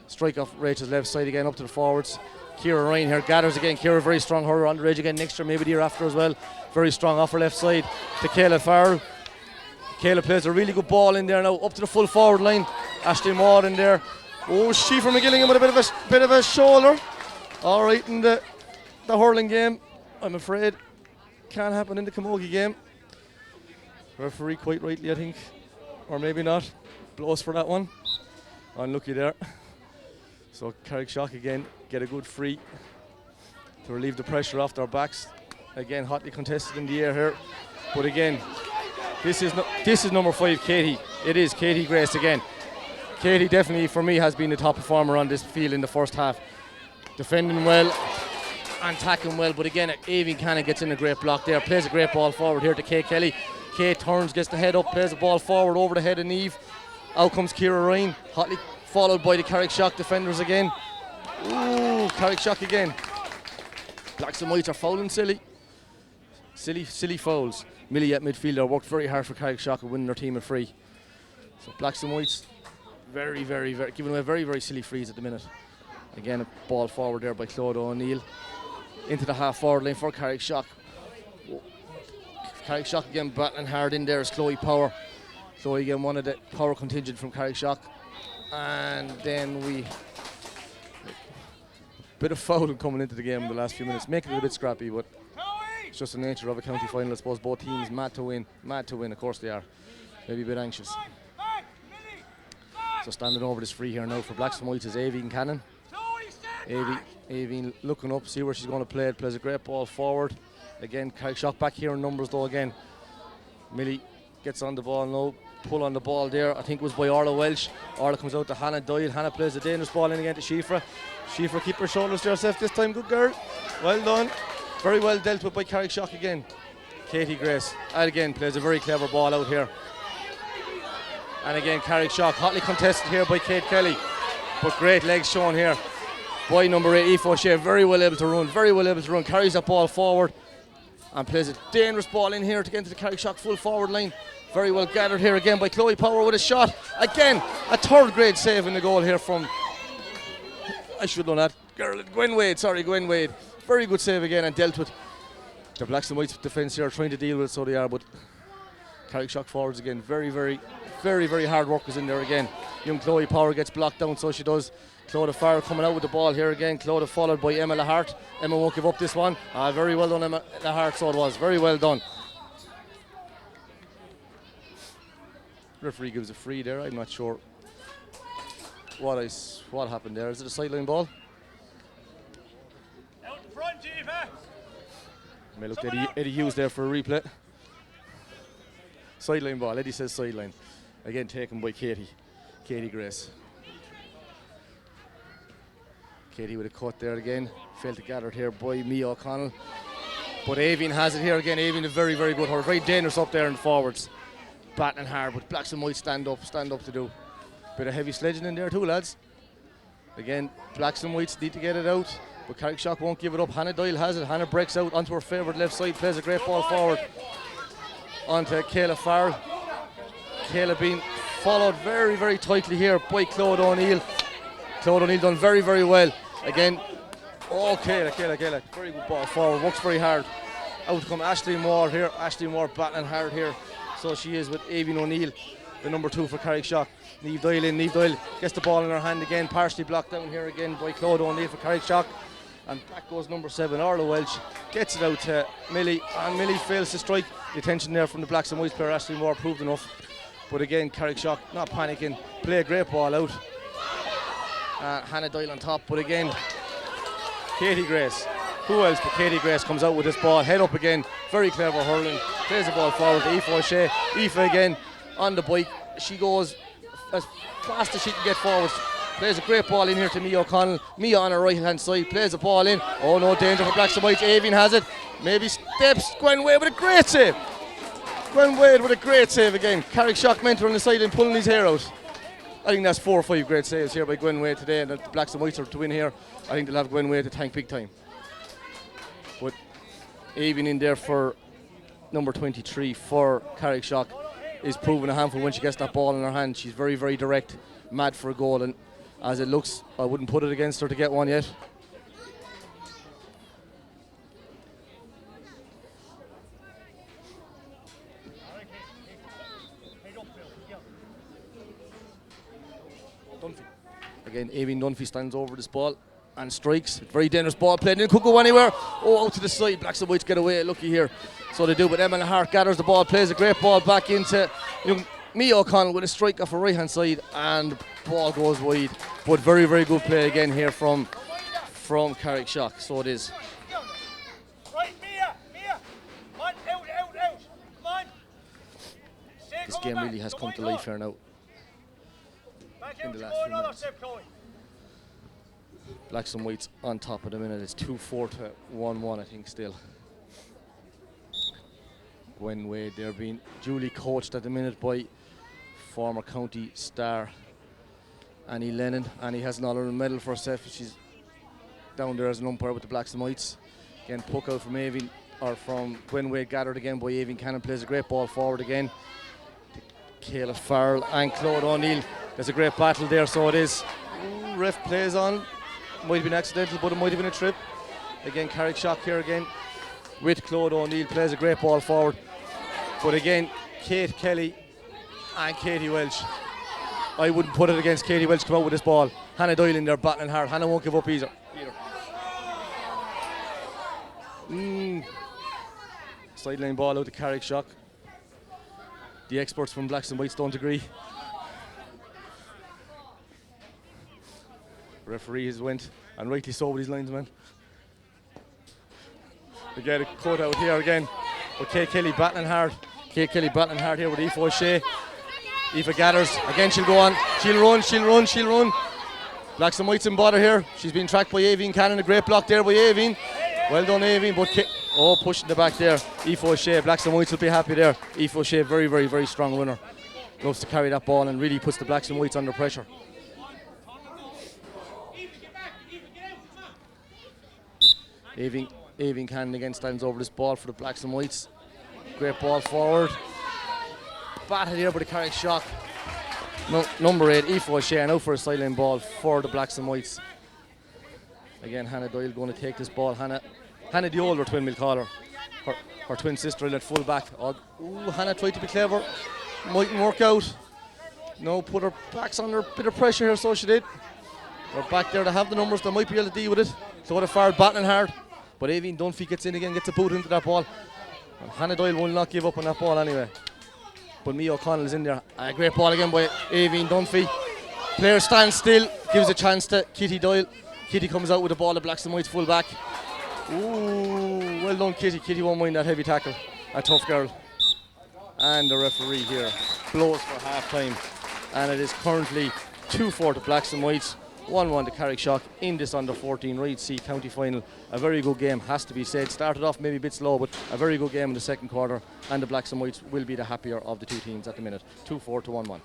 Strike off Rachel's left side again, up to the forwards. Ciara Ryan here gathers again. Ciara very strong, her on the edge again next year, maybe the year after as well. Very strong off her left side to Kayla Farrell. Kayla plays a really good ball in there now, up to the full forward line. Ashley Maud in there. Oh, she from McGillingham with a bit of a shoulder. All right, in the hurling game, I'm afraid can't happen in the camogie game. Referee quite rightly, I think, or maybe not, blows for that one. Unlucky there. So Carrickshock again get a good free to relieve the pressure off their backs. Again, hotly contested in the air here, but again, this is number 5, Katie. It is Katie Grace again. Katie definitely for me has been the top performer on this field in the first half, defending well and tackling well. But again, Avian Cannon gets in a great block there, plays a great ball forward here to Kate Kelly. Kate turns, gets the head up, plays the ball forward over the head of Niamh. Out comes Ciara Ryan, hotly followed by the Carrickshock defenders again. Ooh, Carrickshock again. Blacks and Whites are fouling silly. silly fouls. Millie at midfielder worked very hard for Carrickshock and winning their team a free. So Blacks and Whites very giving away very silly frees at the minute. Again, a ball forward there by Claude O'Neill into the half forward line for Carrickshock. Carrickshock again battling hard in there is Chloe Power. Chloe again one of the power contingent from Carrickshock. And then we bit of fouling coming into the game in the last few minutes, making it a bit scrappy, but it's just the nature of a county final. I suppose both teams mad to win, of course they are. Maybe a bit anxious. So standing over this free here now for Blacks and Whites is Avine Cannon. Avine looking up, see where she's going to play it, plays a great ball forward. Again, Carrickshock back here in numbers though again. Millie gets on the ball now, pull on the ball there, I think it was by Orla Welsh. Orla comes out to Hannah Doyle, Hannah plays a dangerous ball in again to Shifra. Shifra keep her shoulders to herself this time, good girl. Well done, very well dealt with by Carrickshock again. Katie Grace, and again plays a very clever ball out here. And again Carrickshock, hotly contested here by Kate Kelly. But great legs shown here by number 8, Aoife O'Shea, very well able to run, carries that ball forward and plays a dangerous ball in here to get into the Carrickshock full forward line. Very well gathered here again by Chloe Power with a shot. Again, a third grade save in the goal here from, I should know that, Gwen Wade. Very good save again and dealt with. The Blacks and Whites defence here are trying to deal with it, so they are, but Carrickshock forwards again, very hard workers in there again. Young Chloe Power gets blocked down, so she does. Clodagh Farr coming out with the ball here again. Clodagh followed by Emma Lahart. Emma won't give up this one. Very well done, Emma Lahart, so it was. Very well done. Referee gives a free there. I'm not sure what happened there. Is it a sideline ball? Out in front, Eva. May look Eddie Hughes there for a replay. Sideline ball. Eddie says sideline. Again taken by Katie Grace. Katie with a cut there again. Failed to gather it here by Mia O'Connell. But Avine has it here again. Avine is very good. Her very dangerous up there in the forwards. Battling hard, but Blacks and Whites stand up to do. Bit of heavy sledging in there too, lads. Again, Blacks and Whites need to get it out, but Carrickshock won't give it up. Hannah Doyle has it. Hannah breaks out onto her favourite left side, plays a great ball forward onto Kayla Farrell. Kayla being followed very tightly here by Claude O'Neill. Claude O'Neill done very well. Again, Kayla. Very good ball forward, works very hard. Out to come Ashley Moore here. Ashley Moore battling hard here. So she is with Avine O'Neill, the number 2 for Carrickshock. Niamh Doyle gets the ball in her hand again, partially blocked down here again by Claude O'Neill for Carrickshock. And back goes number 7, Orla Welch. Gets it out to Millie, and Millie fails to strike. The attention there from the Blacks and Whites player, Ashley Moore, proved enough. But again, Carrickshock not panicking, play a great ball out. Hannah Doyle on top, but again, Katie Grace. Who else but Katie Grace comes out with this ball, head up again, very clever hurling, plays the ball forward to Aoife O'Shea. Aoife again on the bike, she goes as fast as she can get forward, plays a great ball in here to Mia O'Connell. Mia on her right hand side, plays the ball in. Oh no, danger for Blacks and Whites. Avine has it, maybe steps. Gwen Wade with a great save. Again. Carrickshock mentor on the side and pulling his hair out. I think that's 4 or 5 great saves here by Gwen Wade today, and the Blacks and Whites are to win here. I think they'll have Gwen Wade to thank big time. But Avine in there for number 23 for Carrickshock is proving a handful when she gets that ball in her hand. She's very direct, mad for a goal, and as it looks, I wouldn't put it against her to get one yet. Again, Avine Dunphy stands over this ball and strikes. Very dangerous ball played in, could go anywhere. Oh, out to the side. Blacks and Whites get away, lucky here. So they do, but Emma Hart gathers the ball, plays a great ball back into Mia O'Connell with a strike off her right hand side, and the ball goes wide. But very good play again here from Carrickshock. So it is. Right, Mia. Come on, out. Come on. This game really has come to life here now. In the last few minutes. Blacks and Whites on top at the minute. It's 2-4 to 1-1, I think, still. Gwen Wade, they're being duly coached at the minute by former county star Annie Lennon. Annie has an all-around medal for herself. She's down there as an umpire with the Blacks and Whites. Again, puck out from Avine. or from Gwenway, gathered again by Avon Cannon, plays a great ball forward again. Kayla Farrell and Claude O'Neill. There's a great battle there, so it is. Ooh, ref plays on. Might have been accidental, but it might have been a trip. Again, Carrickshock here again with Claude O'Neill, plays a great ball forward. But again, Kate Kelly and Katie Welch. I wouldn't put it against Katie Welch to come out with this ball. Hannah Doyle in there battling hard. Hannah won't give up either. Sideline ball out to Carrickshock. The experts from Blacks and Whites don't agree. Referee has went, and rightly so with his linesman. We get a cut out here again. But Kate Kelly battling hard. Kate Kelly battling hard here with Aoife O'Shea. Aoife gathers. Again, she'll go on. She'll run. Blacks and Whites in bother here. She's been tracked by Avon Cannon. A great block there by Avon. Well done, Avon. But pushing the back there. Aoife O'Shea. Blacks and Whites will be happy there. Aoife O'Shea, very, very, very strong runner. Loves to carry that ball and really puts the Blacks and Whites under pressure. Avon Cannon again stands over this ball for the Blacks and Whites. Great ball forward. Batted here by the Carrickshock. Number 8, Aoife O'Shea, now for a sideline ball for the Blacks and Whites. Again, Hannah Doyle going to take this ball. Hannah the older twin, we'll call her. Her twin sister at full back. Hannah tried to be clever. Mightn't work out. No, put her backs under a bit of pressure here, so she did. They're back there to have the numbers, they might be able to deal with it. Claudia Farrell battling hard. But Avon Dunphy gets in again, gets a boot into that ball. And Hannah Doyle will not give up on that ball anyway. But Mia O'Connell is in there. A great ball again by Avon Dunphy. Player stands still, gives a chance to Kitty Doyle. Kitty comes out with the ball, the Blacks and Whites full back. Ooh, well done Kitty. Kitty won't mind that heavy tackle. A tough girl. And the referee here blows for half time. And it is currently 2-4 to Blacks and Whites. 1-1 to Carrickshock in this under 14 Reid C County final. A very good game, has to be said. Started off maybe a bit slow, but a very good game in the second quarter, and the Blacks and Whites will be the happier of the two teams at the minute. 2-4 to 1-1.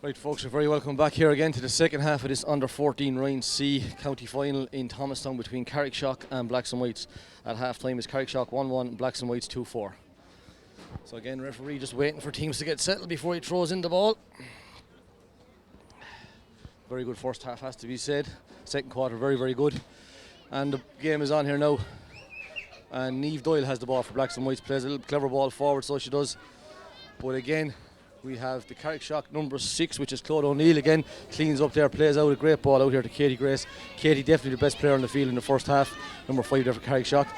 Right, folks, you're very welcome back here again to the second half of this under-14 Ryan C county final in Thomastown between Carrickshock and Blacks and Whites. At half-time is Carrickshock 1-1, Blacks and Whites 2-4. So again, referee just waiting for teams to get settled before he throws in the ball. Very good first half, has to be said. Second quarter, very, very good. And the game is on here now. And Niamh Doyle has the ball for Blacks and Whites, plays a little clever ball forward, so she does. But again, we have the Carrickshock number 6, which is Claude O'Neill again. Cleans up there, plays out a great ball out here to Katie Grace. Katie definitely the best player on the field in the first half. Number 5 there for Carrickshock.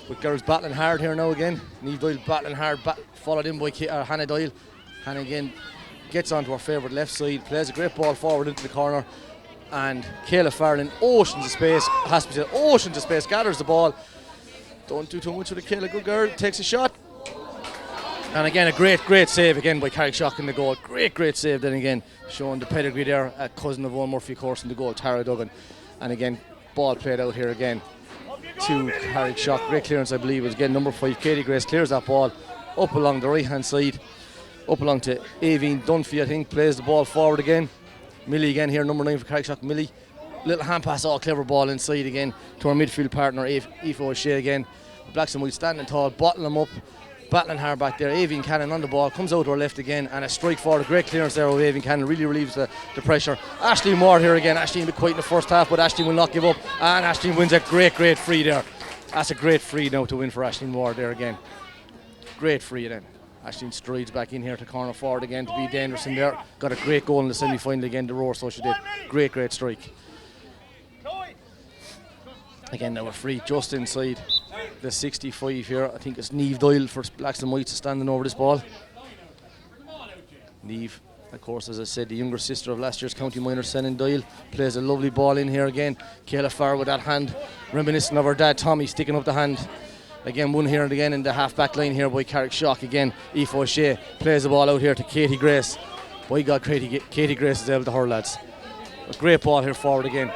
But girls battling hard here now again. Niamh Doyle battling hard, followed in by Hannah Doyle. Hannah again gets onto her favourite left side, plays a great ball forward into the corner. And Kayla Farrell, oceans of space, has to be said, oceans of space, gathers the ball. Don't do too much with it, Kayla, good girl, takes a shot. And again, a great save again by Carrickshock in the goal. Great save then again, showing the pedigree there at cousin of Owen Murphy, of course, in the goal, Tara Duggan. And again, ball played out here again to Carrickshock. Great clearance, I believe, was again number 5, Katie Grace, clears that ball up along the right-hand side, up along to Aveen Dunphy, I think, plays the ball forward again. Millie again here, number 9 for Carrickshock, Millie. Little hand pass, all clever ball inside again to our midfield partner, Aoife O'Shea again. Blacks and Whites standing tall, bottling them up. Battling hard back there. Aveen Cannon on the ball, comes out to her left again, and a strike forward. A great clearance there of Aveen Cannon, really relieves the pressure. Aisling Moore here again. Aisling a bit quiet in the first half, but Aisling will not give up, and Aisling wins a great free there. That's a great free now to win for Aisling Moore there again. Great free then. Aisling strides back in here to corner forward again to be dangerous in there. Got a great goal in the semi-final again, the Roar, so she did. Great strike. Again, now a free just inside the 65 here. I think it's Niamh Doyle for Blacks and Whites standing over this ball. Niamh, of course, as I said, the younger sister of last year's county minor, Senan Doyle, plays a lovely ball in here again. Kayla Farr with that hand, reminiscent of her dad Tommy, sticking up the hand. Again, one here and again in the half-back line here by Carrickshock again. Aoife O'Shea plays the ball out here to Katie Grace. By God, Katie Grace is able to hurl, lads. A great ball here forward again.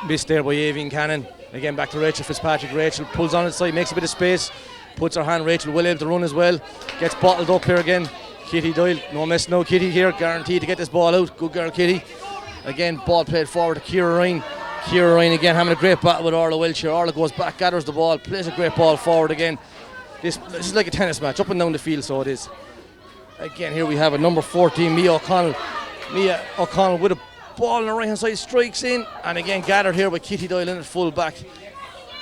Missed there by Aveen Cannon. Again, back to Rachel Fitzpatrick. Rachel pulls on its side, makes a bit of space, puts her hand. Rachel well able to run as well. Gets bottled up here again. Kitty Doyle, no mess, no Kitty here. Guaranteed to get this ball out. Good girl, Kitty. Again, ball played forward to Ciara Ryan. Ciara Ryan again having a great battle with Orla Welch here. Orla goes back, gathers the ball, plays a great ball forward again. This is like a tennis match, up and down the field, so it is. Again, here we have a number 14, Mia O'Connell. Mia O'Connell with a ball on the right hand side, strikes in, and again gathered here by Kitty Doyle in at full back.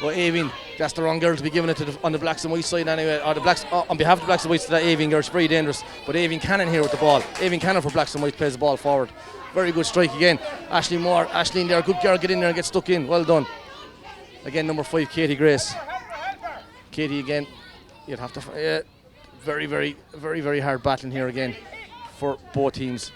But Aveen, that's the wrong girl to be giving it to on the Blacks and Whites side anyway, or the Blacks on behalf of the Blacks and Whites to that Aveen girl. It's very dangerous. But Aveen Cannon here with the ball. Aveen Cannon for Blacks and Whites plays the ball forward. Very good strike again. Aisling Moore, Aisling there, good girl, get in there and get stuck in. Well done. Again, number 5, Katie Grace. Katie again, you'd have to very hard battling here again for both teams.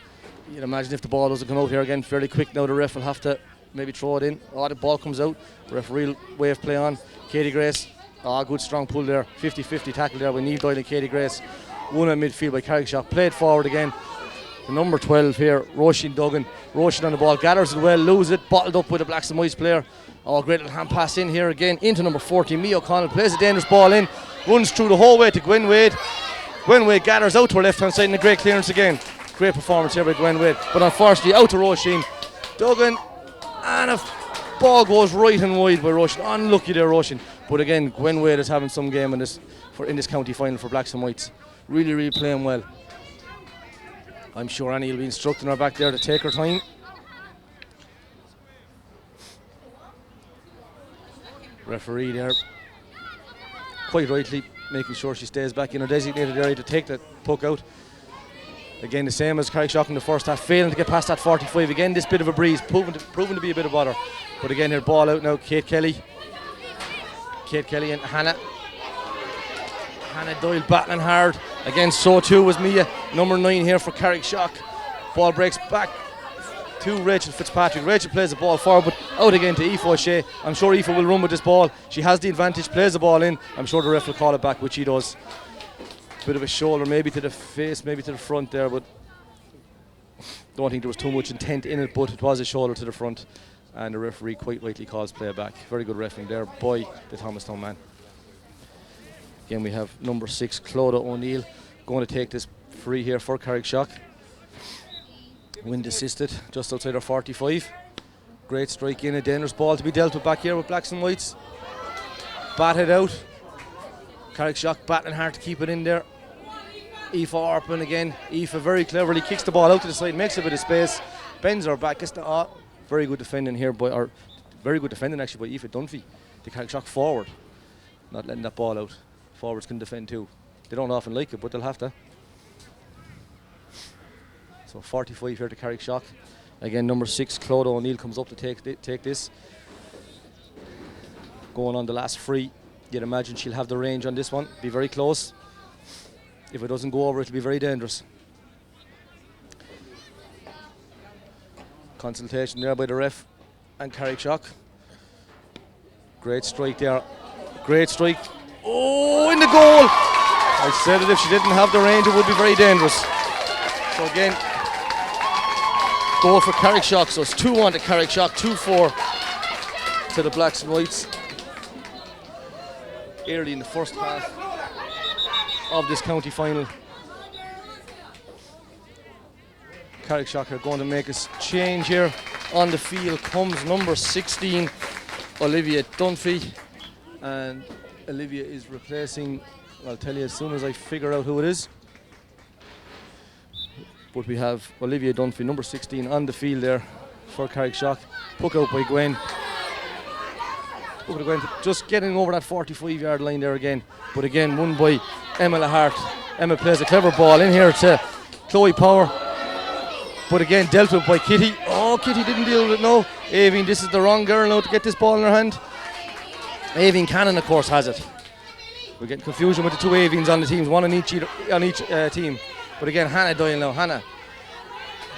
You'd imagine if the ball doesn't come out here again fairly quick now, the ref will have to maybe throw it in. Oh, the ball comes out. Referee wave play on. Katie Grace. Oh, good strong pull there. 50-50 tackle there by Niamh Doyle and Katie Grace. One in midfield by Carrickshock. Played forward again. The number 12 here, Roisin Duggan. Roisin on the ball, gathers it well, loses it, bottled up with a Blacks and Whites player. Oh, great little hand pass in here again into number 14, Mia O'Connell. Plays a dangerous ball in, runs through the whole way to Gwen Wade. Gwen Wade gathers out to her left hand side and a great clearance again. Great performance here by Gwen Wade, but unfortunately out to Roisin Duggan, and a ball goes right and wide by Roisin. Unlucky there, Roisin. But again, Gwen Wade is having some game in this county final for Blacks and Whites. Really playing well. I'm sure Annie will be instructing her back there to take her time. Referee there, quite rightly, making sure she stays back in her designated area to take the puck out. Again, the same as Carrickshock in the first half, failing to get past that 45. Again, this bit of a breeze, proven to be a bit of bother. But again, here, ball out now, Kate Kelly and Hannah Doyle battling hard. Again, so too was Mia, number 9 here for Carrickshock. Ball breaks back to Rachel Fitzpatrick. Rachel plays the ball forward, but out again to Aoife O'Shea. I'm sure Aoife will run with this ball. She has the advantage, plays the ball in. I'm sure the ref will call it back, which he does. Bit of a shoulder, maybe to the face, maybe to the front there, but don't think there was too much intent in it, but it was a shoulder to the front. And the referee quite rightly calls play back. Very good refereeing there by the Thomastown man. Again, we have number 6, Clodagh O'Neill, going to take this free here for Carrickshock. Wind assisted, just outside our 45. Great strike in, a dangerous ball to be dealt with back here with blacks and whites. Batted out. Carrickshock battling hard to keep it in there. Aoife Orpin again. Aoife very cleverly kicks the ball out to the side, makes a bit of space, bends her back. Very good defending here very good defending actually by Aoife Dunphy. The Carrickshock forward, not letting that ball out. Forwards can defend too. They don't often like it, but they'll have to. So 45 here to Carrickshock. Again, number 6, Claude O'Neill comes up to take this. Going on the last free. You'd imagine she'll have the range on this one. Be very close. If it doesn't go over, it'll be very dangerous. Consultation there by the ref and Carrickshock. Great strike there. Great strike. Oh, in the goal! I said it, if she didn't have the range, it would be very dangerous. So again, goal for Carrickshock. So it's 2-1 to Carrickshock, 2-4 to the blacks and whites. Early in the first half of this county final. Carrickshock are going to make a change here. On the field comes number 16, Olivia Dunphy, and Olivia is replacing, I'll tell you as soon as I figure out who it is. But we have Olivia Dunphy, number 16, on the field there for Carrickshock. Puck out by Gwen. Just getting over that 45-yard line there again. But again, won by Emma Lahart. Emma plays a clever ball in here to Chloe Power. But again, dealt with by Kitty. Oh, Kitty didn't deal with it, no. Aoibhinn, this is the wrong girl now to get this ball in her hand. Aoibhinn Cannon, of course, has it. We're getting confusion with the two Aoibhinns on the teams, one on each team. But again, Hannah Doyle now. Hannah,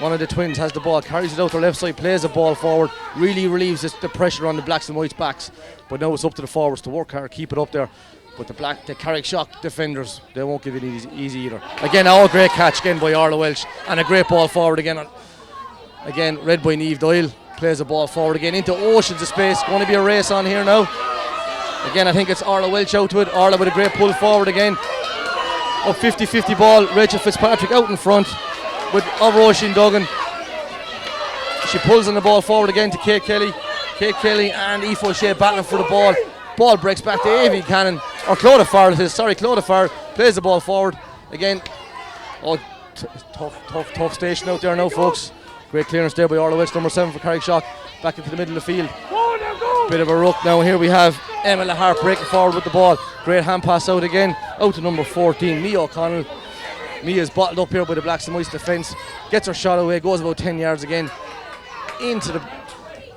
one of the twins, has the ball, carries it out to the left side, plays the ball forward, really relieves the pressure on the blacks and whites' backs. But now it's up to the forwards to work hard, keep it up there. But the Carrickshock defenders, they won't give it easy either. Again, great catch again by Orla Welch, and a great ball forward again. Again, read by Niamh Doyle, plays the ball forward again into oceans of space. Going to be a race on here now. Again, I think it's Orla Welch out to it. Orla with a great pull forward again. Up 50-50 ball. Rachel Fitzpatrick out in front with Roisin Duggan. She pulls on the ball forward again to Kate Kelly. Kate Kelly and Aoife O'Shea battling for the ball. Ball breaks back to Aoibhinn Cannon, or Clodagh Farrell it is, sorry, Clodagh Farrell plays the ball forward. Again, tough station out there now, folks. Great clearance there by Orla Welch, number 7 for Carrickshock, back into the middle of the field. Bit of a ruck now. Here we have Emma Lahart breaking forward with the ball. Great hand pass out again, out to number 14, Mia O'Connell. Mia's bottled up here by the blacks and whites defence. Gets her shot away, goes about 10 yards again into the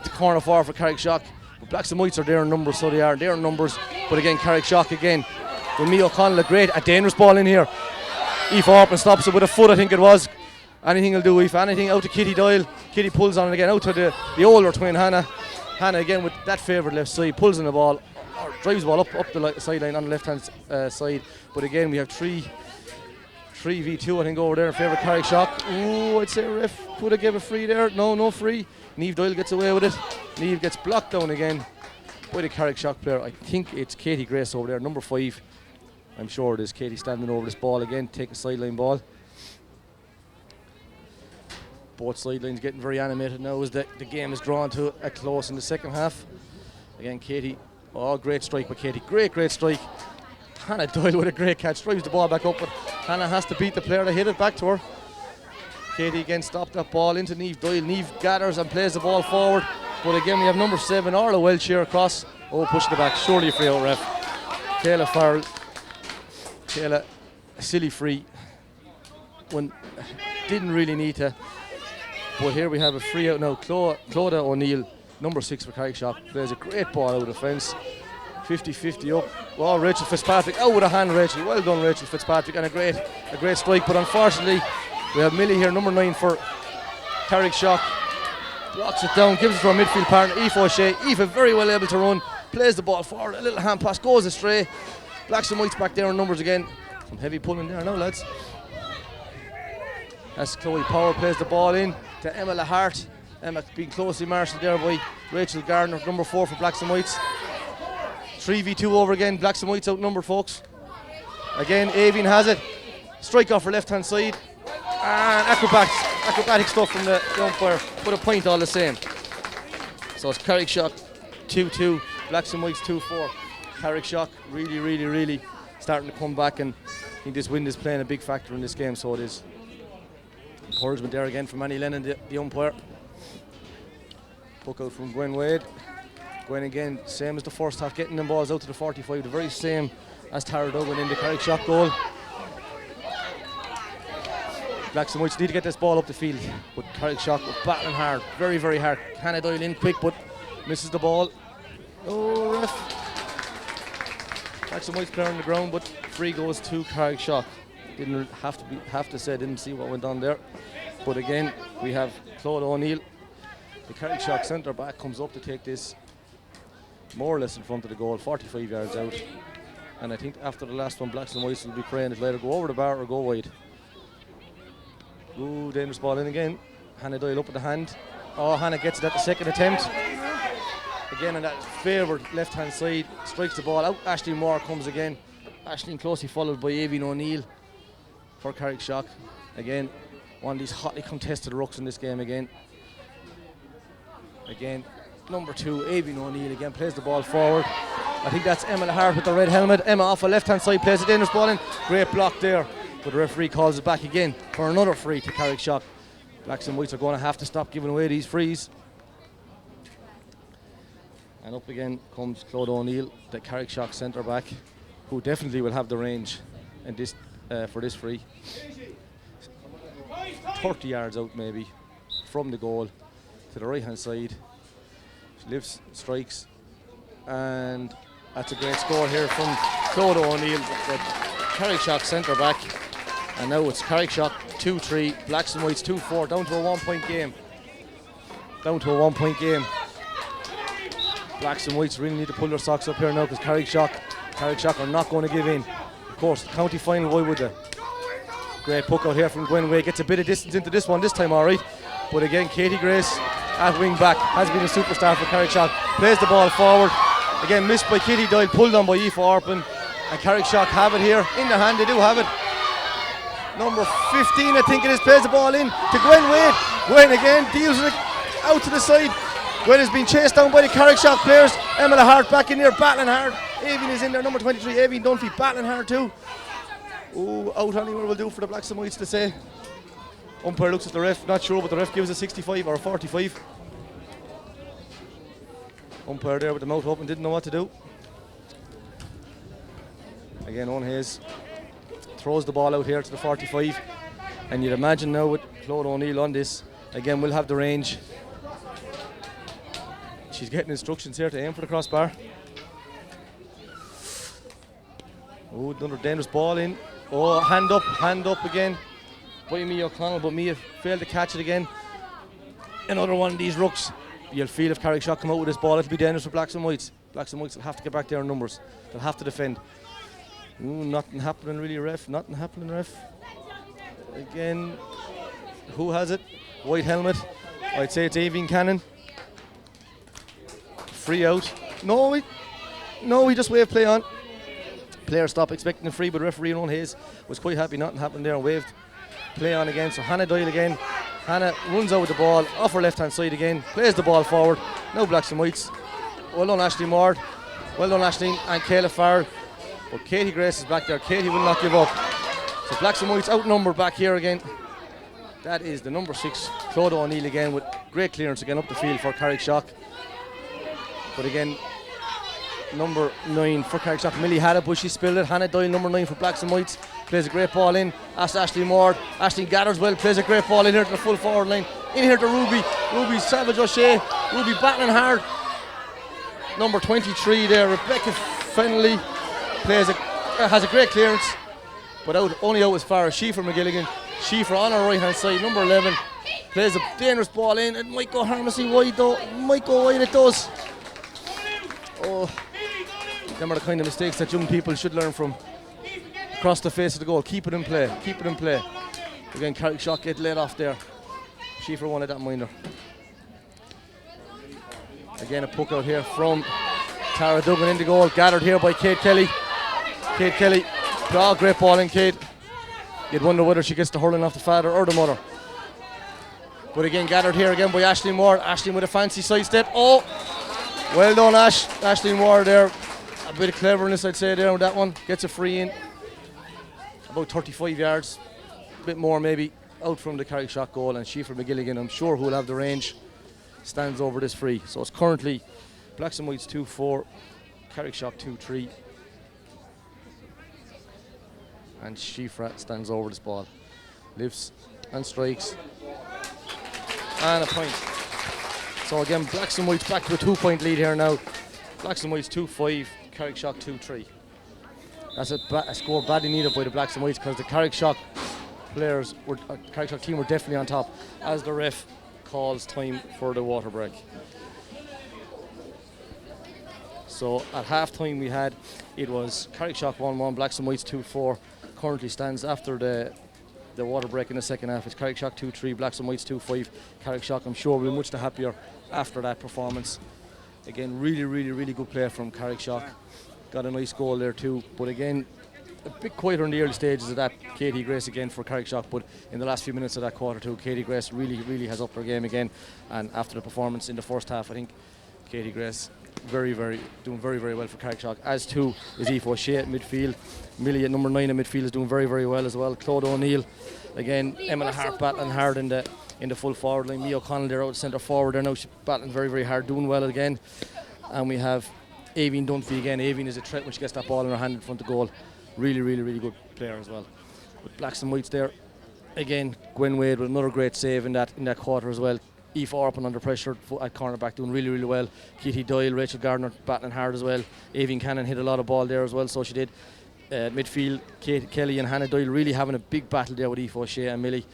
corner forward for Carrickshock. But blacks and whites are there in numbers, so they are. They're in numbers. But again, Carrickshock again with Mia O'Connell, a dangerous ball in here. Aoife Orpin stops it with a foot, I think it was. Anything will do, Aoife. Anything out to Kitty Doyle. Kitty pulls on it again, out to the older twin, Hannah. Hannah again with that favoured left side, pulls in the ball, or drives the ball up the sideline on the left-hand side. But again, we have 3v2, I think, over there in favour of Carrickshock. Ooh, I'd say ref could have given a free there. No free. Niamh Doyle gets away with it. Niamh gets blocked down again by the Carrickshock player. I think it's Katie Grace over there, number 5. I'm sure it is. Katie standing over this ball again, take a sideline ball. Both sidelines getting very animated now as the game is drawn to a close in the second half. Again, Katie, great strike by Katie, great strike. Hannah Doyle with a great catch, drives the ball back up, but Hannah has to beat the player to hit it back to her. Katie again stopped that ball into Niamh Doyle. Niamh gathers and plays the ball forward, but again we have number 7, Orla Welch here across. Pushing it back, surely a free out, ref. Kayla Farrell. Kayla, a silly free when didn't really need to. But here we have a free out now. Clodagh O'Neill, number 6 for Carrickshock, plays a great ball out of the fence. 50-50 up. Well, Rachel Fitzpatrick out with a hand, Rachel. Well done, Rachel Fitzpatrick, and a great strike. But unfortunately, we have Millie here, number 9 for Carrickshock. Blocks it down, gives it to our midfield partner, Aoife O'Shea. Aoife very well able to run, plays the ball forward, a little hand pass, goes astray. Blacks and whites back there in numbers again. Some heavy pulling there now, lads. As Chloe Power plays the ball in to Emma Lahart. Emma being closely marshalled there by Rachel Gardner, number 4 for blacks and whites. 3v2 over again, blacks and whites outnumbered, folks. Again, Aoibhinn has it. Strike off her left hand side. And acrobats acrobatic stuff from the umpire, but a point all the same. So it's Carrickshock 2-2, Blacks and Whites 2-4. Carrickshock really starting to come back, and I think this wind is playing a big factor in this game, so it is. Encouragement there again from Annie Lennon, the umpire. Puck out from Gwen Wade. Gwen again, same as the first half, getting them balls out to the 45, the very same as Tara Duggan in the Carrickshock goal. Blacks and Whites need to get this ball up the field, but Carrickshock were battling hard, very hard. Hannah Doyle in quick, but misses the ball. Oh, ref. Blacks and Whites player on the ground, but free goes to Carrickshock. Didn't have to say, didn't see what went on there. But again, we have Claude O'Neill. The Carrickshock centre back comes up to take this more or less in front of the goal, 45 yards out. And I think after the last one, Blacks and Whites will be praying it'll either go over the bar or go wide. Ooh, dangerous ball in again. Hannah Doyle up with the hand. Oh, Hannah gets it at the second attempt. Again on that favoured left-hand side, strikes the ball out. Aisling Moore comes again. Aisling closely followed by Aoibhinn O'Neill for Carrickshock. Again, one of these hotly contested rucks in this game again. Again, number 2, Aoibhinn O'Neill again plays the ball forward. I think that's Emma Hart with the red helmet. Emma off the left-hand side plays a dangerous ball in. Great block there, but the referee calls it back again for another free to Carrickshock. Blacks and Whites are going to have to stop giving away these frees. And up again comes Claude O'Neill, the Carrickshock centre back, who definitely will have the range in this for this free. 30 yards out maybe from the goal to the right hand side. She lifts, strikes, and that's a great score here from Claude O'Neill, the Carrickshock centre back. And now it's Carrickshock 2-3, Blacks and Whites 2-4, down to a 1 point game. Down to a 1 point game. Blacks and Whites really need to pull their socks up here now, because Carrickshock are not going to give in. Of course, the county final, why would they? Great puck out here from Gwen Way, gets a bit of distance into this one this time, alright. But again, Katie Grace at wing back has been a superstar for Carrickshock. Plays the ball forward. Again, missed by Kitty Doyle, pulled on by Aoife Orpin. And Carrickshock have it here in their hand, they do have it. Number 15, I think it is, plays the ball in to Gwen Wade. Gwen again deals with it out to the side. Gwen has been chased down by the Carrickshock players. Emma Hart back in there, battling hard. Aoibhinn is in there, number 23, Aoibhinn Dunphy, battling hard too. Oh, out anywhere will do for the Blacks and Whites to say. Umpire looks at the ref, not sure, but the ref gives a 65 or a 45. Umpire there with the mouth open, didn't know what to do. Again, Owen Hayes throws the ball out here to the 45. And you'd imagine now with Claude O'Neill on this, again, we'll have the range. She's getting instructions here to aim for the crossbar. Oh, another dangerous ball in. Oh, hand up again by Mia O'Connell, but Mia failed to catch it again. Another one of these rucks. You'll feel if Carrickshock come out with this ball, it'll be dangerous for Blacks and Whites. Blacks and Whites will have to get back their numbers. They'll have to defend. Ooh, nothing happening really, ref. Nothing happening, ref. Again, who has it? White helmet. I'd say it's Aoibhinn Cannon. Free out. No, he just waved play on. Player stopped expecting a free, but referee Owen Hayes was quite happy nothing happened there and waved play on again. So Hannah Doyle again. Hannah runs out with the ball off her left hand side again, plays the ball forward. Now Blacks and Whites. Well done Aisling Moore. Well done Aisling and Kayla Farrell. But Katie Grace is back there. Katie will not give up. So Blacks and Whites outnumbered back here again. That is the number 6, Claude O'Neill again with great clearance again up the field for Carrickshock. But again, number 9 for Carrickshock, Millie had it, but she spilled it. Hannah Doyle, number 9 for Blacks and Whites, plays a great ball in. Asked Aisling Moore. Aisling gathers well, plays a great ball in here to the full forward line. In here to Ruby. Ruby Savage O'Shea. Ruby battling hard. Number 23 there, Rebecca Fennelly, has a great clearance, but only out as far as Sheaffer McGilligan. Sheaffer on her right hand side, number 11, plays a dangerous ball in. It might go harmlessly wide though. It might go wide, it does. Oh, them are the kind of mistakes that young people should learn from. Across the face of the goal, keep it in play, keep it in play. Again, Carrickshock get let off there. Sheaffer wanted that minder. Again, a puck out here from Tara Duggan in the goal, gathered here by Kate Kelly. Kate Kelly, oh, great ball in Kate. You'd wonder whether she gets the hurling off the father or the mother. But again, gathered here again by Aisling Moore. Aisling with a fancy sidestep. Oh, well done, Aisling Moore there. A bit of cleverness, I'd say, there with that one. Gets a free in. About 35 yards. A bit more, maybe, out from the Carrickshock goal. And Sheaford McGilligan, I'm sure, who will have the range, stands over this free. So it's currently Blacks and Whites 2-4, Carrickshock 2-3. And Sheaford stands over this ball. Lifts and strikes. And a point. So again, Blacks and Whites back to a 2-point lead here now. Blacks and Whites 2-5, Carrickshock 2-3. That's a score badly needed by the Blacks and Whites because the Carrickshock players, Carrickshock team were definitely on top as the ref calls time for the water break. So at half time it was Carrickshock 1-1, Blacks and Whites 2-4. Currently stands after the water break in the second half. It's Carrickshock 2-3, Blacks and Whites 2-5. Carrickshock, I'm sure, will be much the happier after that performance. Again, really good play from Carrickshock. Got a nice goal there too. But again, a bit quieter in the early stages of that. Katie Grace again for Carrickshock, but in the last few minutes of that quarter too, Katie Grace really has upped her game again. And after the performance in the first half, I think Katie Grace doing very well for Carrickshock. As too is Aoife O'Shea at midfield. Millie at number 9 at midfield is doing very well as well. Claude O'Neill, again, Emma Hart battling hard in the full forward line. Mia O'Connell there out centre forward there now. She's battling very hard, doing well again. And we have Aoibhinn Dunphy again. Aoibhinn is a threat when she gets that ball in her hand in front of goal. Really good player as well. With Blacks and Whites there, again, Gwen Wade with another great save in that quarter as well. Aoife Orpin under pressure at cornerback doing really well. Kitty Doyle, Rachel Gardner battling hard as well. Aoibhinn Cannon hit a lot of ball there as well, so she did. Midfield, Kate Kelly and Hannah Doyle really having a big battle there with Aoife O'Shea and Millie.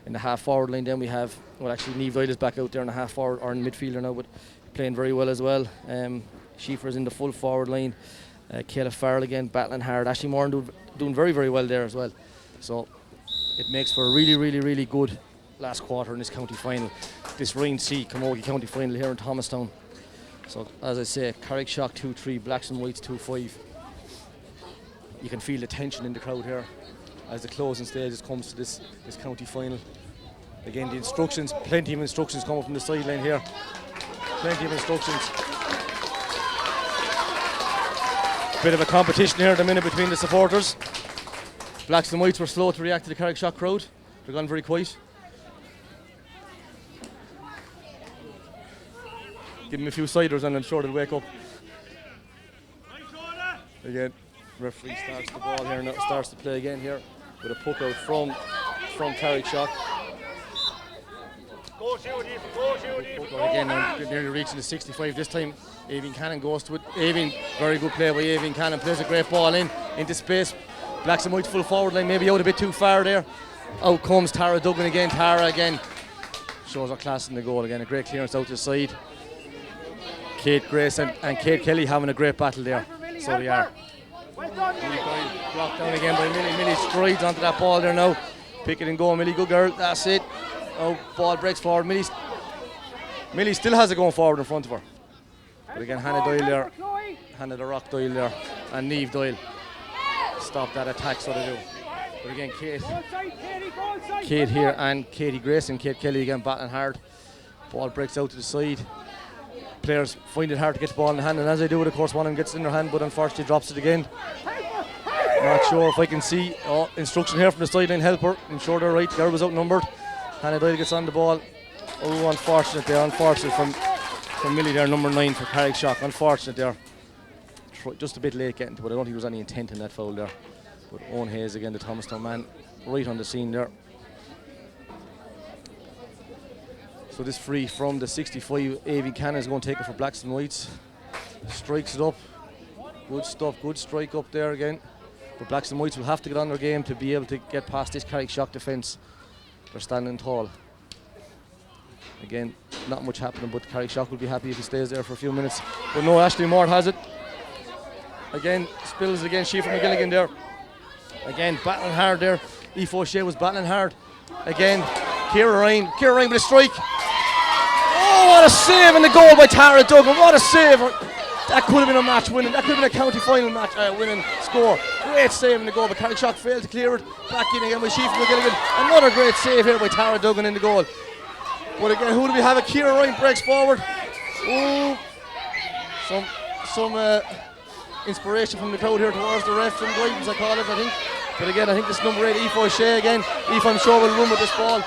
In the half forward line then we have, well actually Niamh Doyle is back out there in the half forward or in midfielder now, but playing very well as well. Sheaford's in the full forward line. Kayla Farrell again battling hard. Ashley Moore doing very well there as well. So it makes for a really good last quarter in this county final. This Ryan C Camogie County final here in Thomastown. So as I say, Carrickshock 2-3, Blacks and Whites 2-5. You can feel the tension in the crowd here as the closing stages comes to this county final. Again, the instructions, plenty of instructions coming from the sideline here. Plenty of instructions. Bit of a competition here at the minute between the supporters. Blacks and Whites were slow to react to the Carrickshock crowd. They're gone very quiet. Give them a few ciders and I'm sure they'll wake up. Again, referee starts the ball here now, starts to play again here with a puck out from Carrickshock. Again, now nearly reaching the 65 this time. Aoibhinn Cannon goes to it. Aoibhinn, very good play by Aoibhinn Cannon, plays a great ball into space. Blacks and Whites full forward line, maybe out a bit too far there. Out comes Tara Duggan again. Tara again shows her class in the goal again. A great clearance out to the side. Kate Grace and Kate Kelly having a great battle there. So they are. Blocked down again by Millie. Millie strides onto that ball there now. Pick it and go, Millie, good girl. That's it. Oh, ball breaks forward. Millie still has it going forward in front of her. But again, Hannah Doyle there. Hannah the Rock Doyle there. And Niamh Doyle stop that attack, so they do. But again, Kate here and Katie Grace and Kate Kelly again battling hard. Ball breaks out to the side. Players find it hard to get the ball in the hand, and as they do it, of course, one of them gets it in their hand, but unfortunately drops it again. Not sure if I can see. Oh, instruction here from the sideline, help her. I'm sure they're right. Girl was outnumbered. Hannah Doyle gets on the ball. Oh, unfortunate there. Unfortunate from Millie there, number 9 for Carrickshock. Unfortunate there. Just a bit late getting to it. I don't think there was any intent in that foul there. But Owen Hayes again, the Thomastown man, right on the scene there. So this free from the 65, Aoibhinn Cannon is going to take it for Blacks and Whites. Strikes it up. Good stuff, good strike up there again. But Blacks and Whites will have to get on their game to be able to get past this Carrickshock defence. They're standing tall. Again, not much happening, but Carrickshock will be happy if he stays there for a few minutes. But no, Aisling Moore has it. Again, spills again, Sheaford McGilligan there. Again, battling hard there. Aoife O'Shea was battling hard. Again, Ciara Ryan with a strike. Oh, what a save in the goal by Tara Duggan. What a save. That could have been a match winning. That could have been a county final match winning score. Great save in the goal, but Carrickshock failed to clear it. Back in again by Sheaford McGilligan. Another great save here by Tara Duggan in the goal. But again, who do we have? A Kieran Ryan breaks forward. Ooh. Some inspiration from the crowd here towards the ref, some guidance I call it, I think. But again, I think this number 8, Aoife O'Shea again. Aoife, I'm sure, will run with this ball.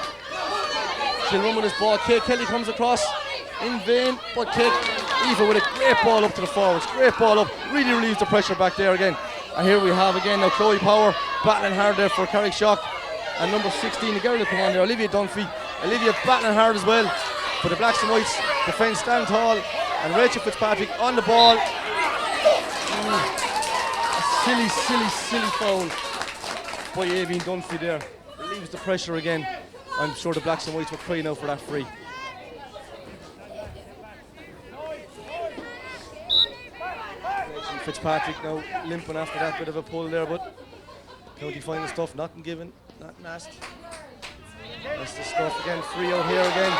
She'll run with this ball. Kate Kelly comes across in vain, but Aoife with a great ball up to the forwards. Great ball up, really relieves the pressure back there again. And here we have again now Chloe Power battling hard there for Carrickshock. And number 16, the girl that come on there, Olivia Dunphy. Olivia battling hard as well. But the Blacks and Whites defend stand tall. And Rachel Fitzpatrick on the ball. A silly foul by Aoife Dunphy there. Relieves the pressure again. I'm sure the Blacks and Whites were crying out for that free. Rachel Fitzpatrick now limping after that bit of a pull there, but county final stuff, nothing given, nothing asked. That's the stuff again, free out here again.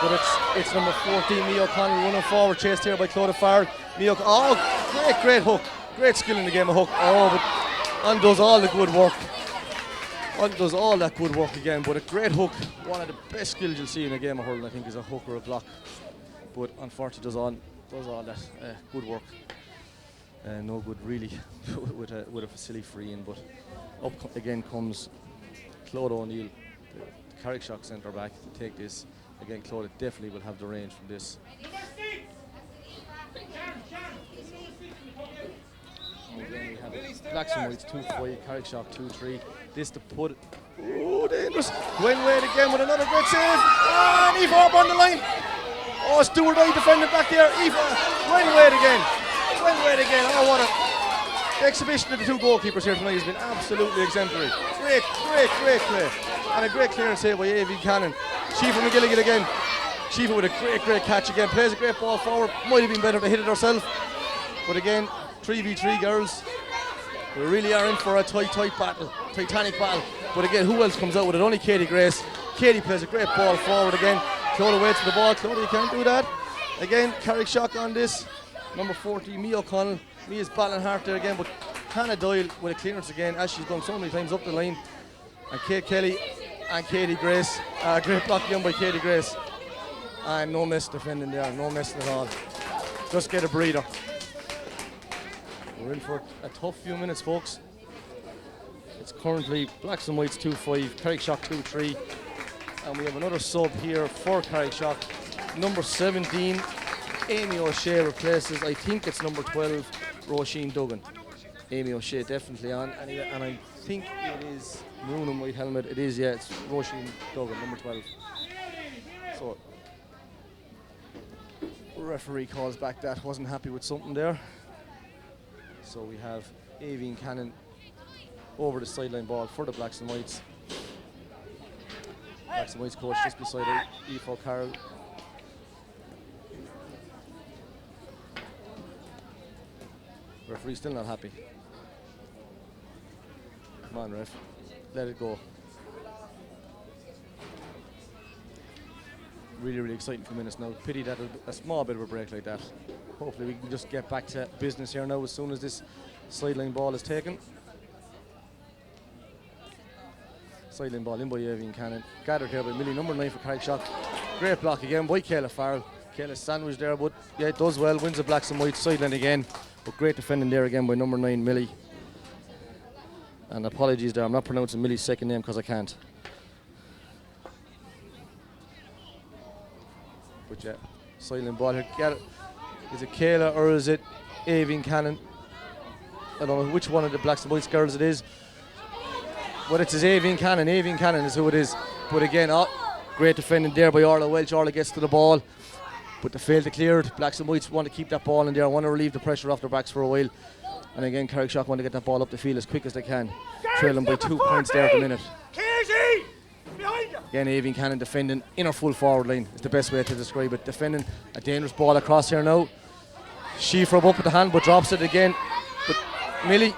But it's number 14, Mia O'Connell running forward, chased here by Clodagh Farrell. Great hook. Great skill in the game of hook. Oh, but undoes all the good work. Undoes all that good work again, but a great hook. One of the best skills you'll see in a game of hurling, I think, is a hook or a block. But unfortunately does all that good work. No good really with a facility free in, but up again comes Clodagh O'Neill, the Carrickshock centre back, to take this. Again, Clodagh definitely will have the range from this. And again, we have Blacks and Whites 2-5, Carrickshock 2-3. This to put it. Oh, dangerous. Gwen Wade again with another great save. And Aoife up on the line. Oh, Stuart Eye defending back there. Aoife, Gwen Wade again. Oh, what the exhibition of the two goalkeepers here tonight has been absolutely exemplary. Great play. And a great clearance here by Aoife Cannon. Shiva McGilligan again. Shiva with a great catch again. Plays a great ball forward. Might have been better to hit it herself. But again, 3v3 girls. We really are in for a tight battle. Titanic battle. But again, who else comes out with it? Only Katie Grace. Katie plays a great ball forward again. Clodagh waits for the ball. Clodagh, you can't do that. Again, Carrickshock on this. Number 40, Mia O'Connell. Mia's battling hard there again, but Hannah Doyle with a clearance again, as she's done so many times up the line. And Kate Kelly and Katie Grace. Great block again by Katie Grace. And no mess defending there, no messing at all. Just get a breather. We're in for a tough few minutes, folks. It's currently Blacks and Whites 2-5, Carrickshock 2-3. And we have another sub here for Carrickshock. Number 17, Amy O'Shea replaces, I think it's number 12, Roisin Duggan. Amy O'Shea definitely on, and I think it is maroon and white helmet. It is, yeah, it's Roisin Duggan, number 12. So, referee calls back that, wasn't happy with something there. So we have Aoife Cannon over the sideline ball for the Blacks and Whites. Blacks and Whites coach just beside her, Aoife O'Carroll. Referee still not happy. Come on, ref. Let it go. Really exciting few minutes now. Pity that a small bit of a break like that. Hopefully we can just get back to business here now as soon as this sideline ball is taken. Sideline ball in by Aoife Cannon. Gathered here by Millie, number 9 for Carrickshock. Great block again by Kayla Farrell. Kayla sandwich there, but yeah, it does well. Wins the Blacks and Whites sideline again. But great defending there again by number 9, Millie. And apologies there, I'm not pronouncing Millie's second name because I can't. But yeah, sideline ball here. Get it. Is it Kayla or is it Aoife Cannon? I don't know which one of the Blacks and Whites girls it is. But it's Aoife Cannon. Aoife Cannon is who it is. But again, great defending there by Orla Welch. Orla gets to the ball, but they fail to clear it. Blacks and Whites want to keep that ball in there, want to relieve the pressure off their backs for a while. And again, Carrickshock want to get that ball up the field as quick as they can. Trailing by 2 points there at the minute. Again, Aoife Cannon defending in her full forward line is the best way to describe it. Defending a dangerous ball across here now. She from up with the hand, but drops it again. But Millie,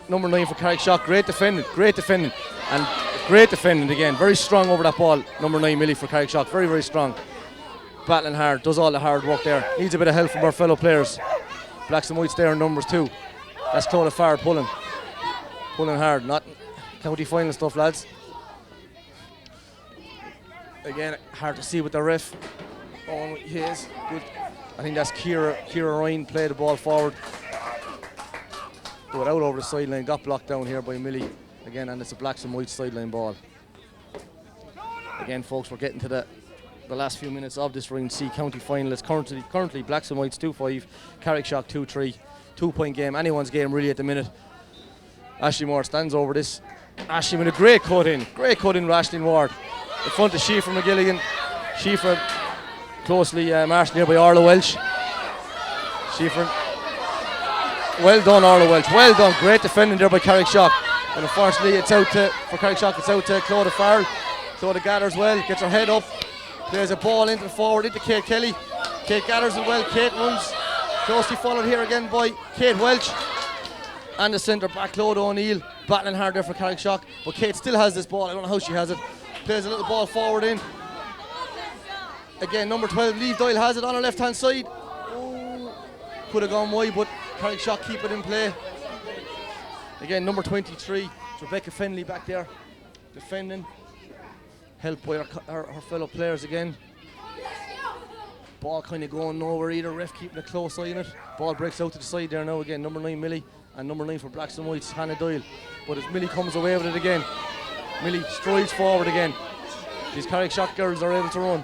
number 9 for Carrickshock, great defending, and great defending again. Very strong over that ball, number 9 Millie for Carrickshock, very strong. Battling hard, does all the hard work there. Needs a bit of help from our fellow players. Blacks and Whites there in numbers 2. That's Clodagh Farrell pulling hard, not county final stuff, lads. Again, hard to see with the ref. Oh, he is good. I think that's Kira Ryan played the ball forward. But out over the sideline, got blocked down here by Millie. Again, and it's a blacks and white sideline ball. Again, folks, we're getting to the last few minutes of this Round C county final. It's currently blacks and whites 2-5, Carrickshock 2-3. 2-point game, anyone's game really at the minute. Ashley Moore stands over this. Ashley with a great cut in with Ashley Ward. In front of Sheafra McGilligan. Sheafra closely marched near by Orla Welch. Sheafra. Well done, Orla Welch. Well done. Great defending there by Carrickshock. And unfortunately, it's out for Carrickshock. It's out to Clodagh Farrell. Clodagh gathers well, gets her head up, plays a ball into the forward into Kate Kelly. Kate gathers it well. Kate runs. Closely followed here again by Kate Welch. And the centre back, Clodagh O'Neill, battling hard there for Carrickshock. But Kate still has this ball. I don't know how she has it. Plays a little ball forward in. Again, number 12, Lieve Doyle has it on her left-hand side. Oh, could have gone wide, but Carrickshock keep it in play. Again, number 23, Rebecca Fenley back there, defending. Helped by her fellow players again. Ball kind of going nowhere either. Ref keeping a close eye on it. Ball breaks out to the side there now again. Number 9, Millie. And number 9 for blacks and whites, Hannah Doyle. But as Millie comes away with it again, Millie strides forward again. These Carrickshock girls are able to run.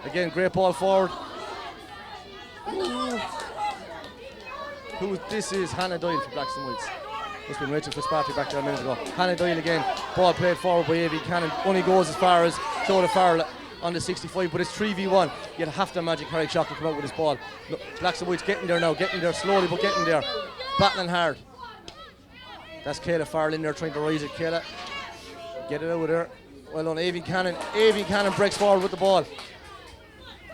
Again, great ball forward. This is Hannah Doyle for blacks and whites. Must have been Rachel Fitzpatrick back there a minute ago. Hannah Doyle again. Ball played forward by A.V. Cannon. Only goes as far as Clodagh Farrell on the 65, but it's 3v1. You'd have to imagine Carrickshock will come out with this ball. Look, blacks and whites getting there now, getting there slowly, but getting there. Battling hard. That's Kayla Farrell in there trying to rise it. Kayla, get it out of there. Well done, Avian Cannon. Avian Cannon breaks forward with the ball.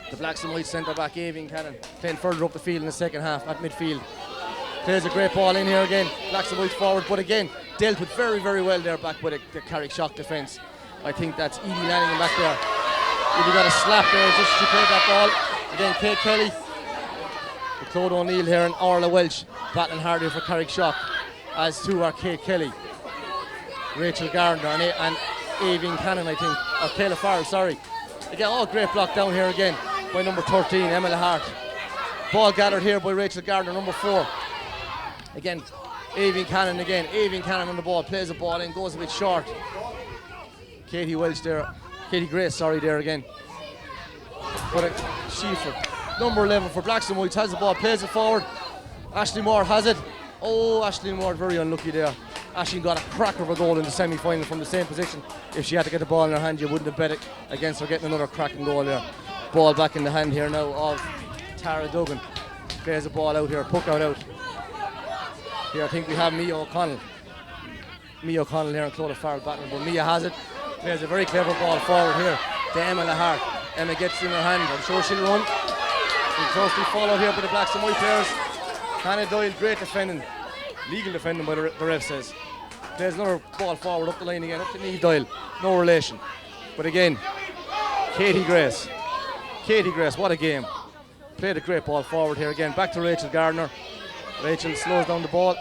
The blacks and whites centre back, Avian Cannon, playing further up the field in the second half at midfield. Plays a great ball in here again. Blacks and whites forward, but again, dealt with very, very well there back with the Carrickshock defence. I think that's Edie Lanningham back there. Edie got a slap there just as she played that ball. Again, Kate Kelly. Clodagh O'Neill here and Orla Welch battling hard here for Carrickshock, as to our Kate Kelly, Rachel Gardner and Avian Cannon, I think, or Kayla Farrell, sorry. Again, great block down here again by number 13, Emma Hart. Ball gathered here by Rachel Gardner, number 4. Again, Avian Cannon again. Avian Cannon on the ball, plays the ball in, goes a bit short. Katie Welch there, Katie Grace, sorry, there again. But Sheafra. Number 11 for blacks and whites has the ball, plays it forward. Ashley Moore has it. Oh, Ashley Moore very unlucky there. Ashley got a cracker of a goal in the semi-final from the same position. If she had to get the ball in her hand, you wouldn't have bet it against her getting another cracking goal there. Ball back in the hand here now of Tara Duggan. Plays the ball out here, puck out. Here I think we have Mia O'Connell. Mia O'Connell here and Clodagh Farrell battling, but Mia has it. Plays a very clever ball forward here to Emma Hart. Emma gets it in her hand, I'm sure she'll run. And closely followed here by the blacks and white players. Hannah Doyle, great defending. Legal defending by the ref says. Plays another ball forward up the line again, up to Niamh Doyle. No relation. But again, Katie Grace, what a game. Played a great ball forward here again. Back to Rachel Gardner. Rachel slows down the ball.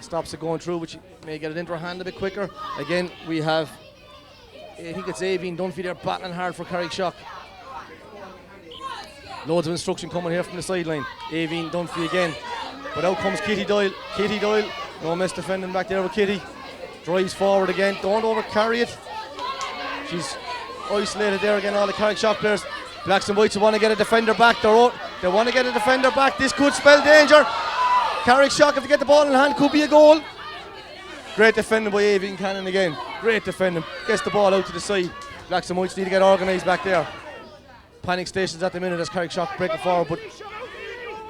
Stops it going through, but she may get it into her hand a bit quicker. Again, we have, I think it's Avian Dunphy there battling hard for Carrickshock. Loads of instruction coming here from the sideline. Avian Dunphy again. But out comes Kitty Doyle. Kitty Doyle, no miss defending back there with Kitty. Drives forward again, don't overcarry it. She's isolated there again, all the Carrickshock players. Blacks and whites want to get a defender back. They want to get a defender back. This could spell danger. Carrickshock, if they get the ball in hand, could be a goal. Great defending by Avian Cannon again. Great defending. Gets the ball out to the side. Blacks and whites need to get organised back there. Panic stations at the minute as Carrickshock breaking forward, but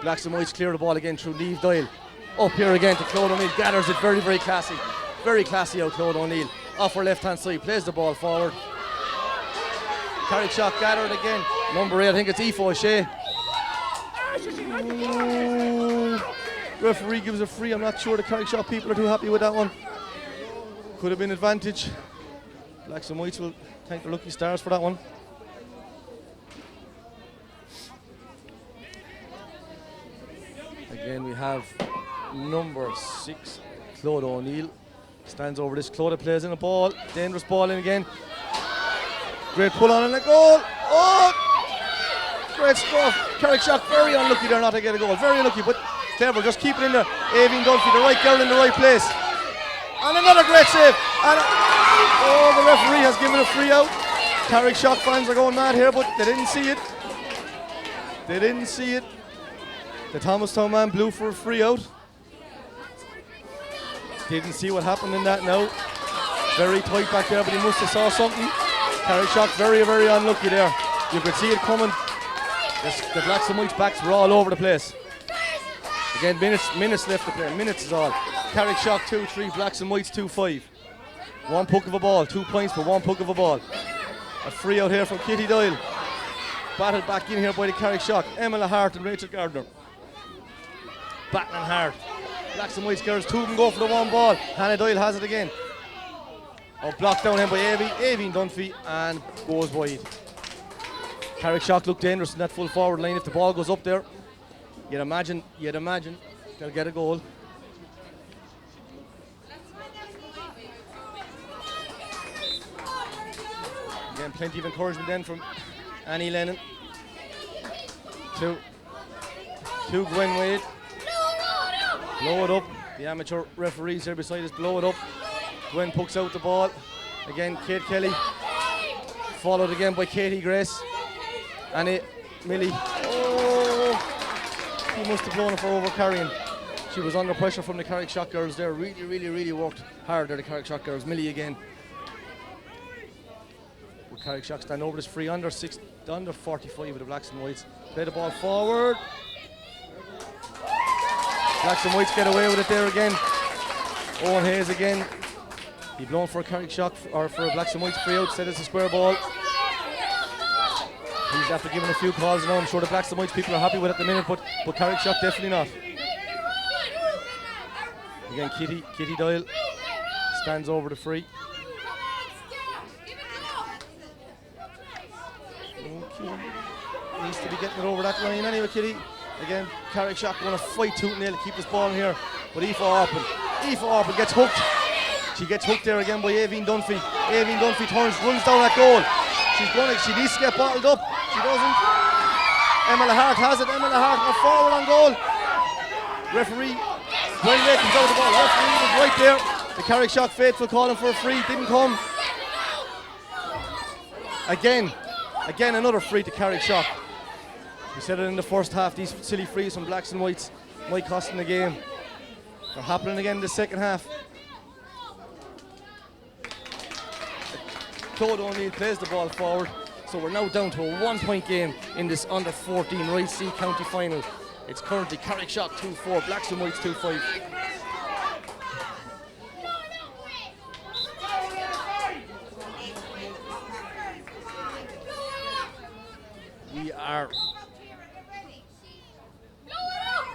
blacks and whites clear the ball again through Niamh Doyle. Up here again to Clodagh O'Neill. Gathers it very, very classy. Very classy out Clodagh O'Neill. Off her left hand side. Plays the ball forward. Carrickshock gathered again. Number 8, I think it's Aoife O'Shea. Referee gives a free. I'm not sure the Carrickshock people are too happy with that one. Could have been advantage. Blacks and whites will thank their lucky stars for that one. Again, we have number 6, Clodagh O'Neill. Stands over this. Clodagh plays in a ball. Dangerous ball in again. Great pull on and a goal. Oh! Great stuff. Carrickshock very unlucky there not to get a goal. Very unlucky, but clever. Just keep it in there. Aoibhinn Dunphy, the right girl in the right place. And another great save. And the referee has given a free out. Carrickshock fans are going mad here, but they didn't see it. They didn't see it. The Thomastown man blew for a free out. Didn't see what happened in that now. Very tight back there, but he must have saw something. Carrickshock very, very unlucky there. You could see it coming. The Blacks and Whites backs were all over the place. Again, minutes left to play. Minutes is all. Carrickshock 2-3, Blacks and Whites 2-5. One puck of a ball, 2 points for one puck of a ball. A free out here from Kitty Doyle. Battled back in here by the Carrickshock. Emma Hart and Rachel Gardner. Battling hard. Blacks and Whites girls, 2 of them go for the one ball. Hannah Doyle has it again. Blocked down him by Aoibhinn Dunphy and goes wide. Carrickshock look dangerous in that full forward line. If the ball goes up there, you'd imagine they'll get a goal. Again, plenty of encouragement then from Annie Lennon to Gwen Wade. Blow it up. The amateur referees here beside us blow it up. Gwen pucks out the ball. Again, Kate Kelly. Followed again by Katie Grace. Annie Millie. Oh, he must have blown it for overcarrying. She was under pressure from the Carrickshock girls there. Really worked hard there, the Carrickshock girls. Millie again. Will Carrickshock stand over this free under 45 with the Blacks and Whites. Play the ball forward. Blacks and Whites get away with it there again. Owen Hayes again. He blown for a Carrickshock or for a Blacks and Whites free out. Said it's a square ball. He's after giving a few calls now. I'm sure the Blacks and Whites people are happy with it at the minute, but Carrickshock definitely not. Again, Kitty Doyle stands over the free. Kitty needs to be getting it over that line anyway, Kitty. Again, Carrickshock going to fight tooth and nail to keep this ball in here. But Aoife Orpin gets hooked. She gets hooked there again by Aoibhinn Dunphy. Aoibhinn Dunphy runs down that goal. She needs to get bottled up. She doesn't. Emma Hart has it. Emma Hart forward on goal. Referee, when Ray comes out of the ball, referee was right there. The Carrickshock faithful calling for a free, didn't come. Again another free to Carrickshock. We said it in the first half, these silly frees from Blacks and Whites might cost them the game. They're happening again in the second half. Claude O'Neill plays the ball forward, so we're now down to a 1-point game in this under 14 Rice C County final. It's currently Carrickshock 2-4, Blacks and Whites 2-5. We are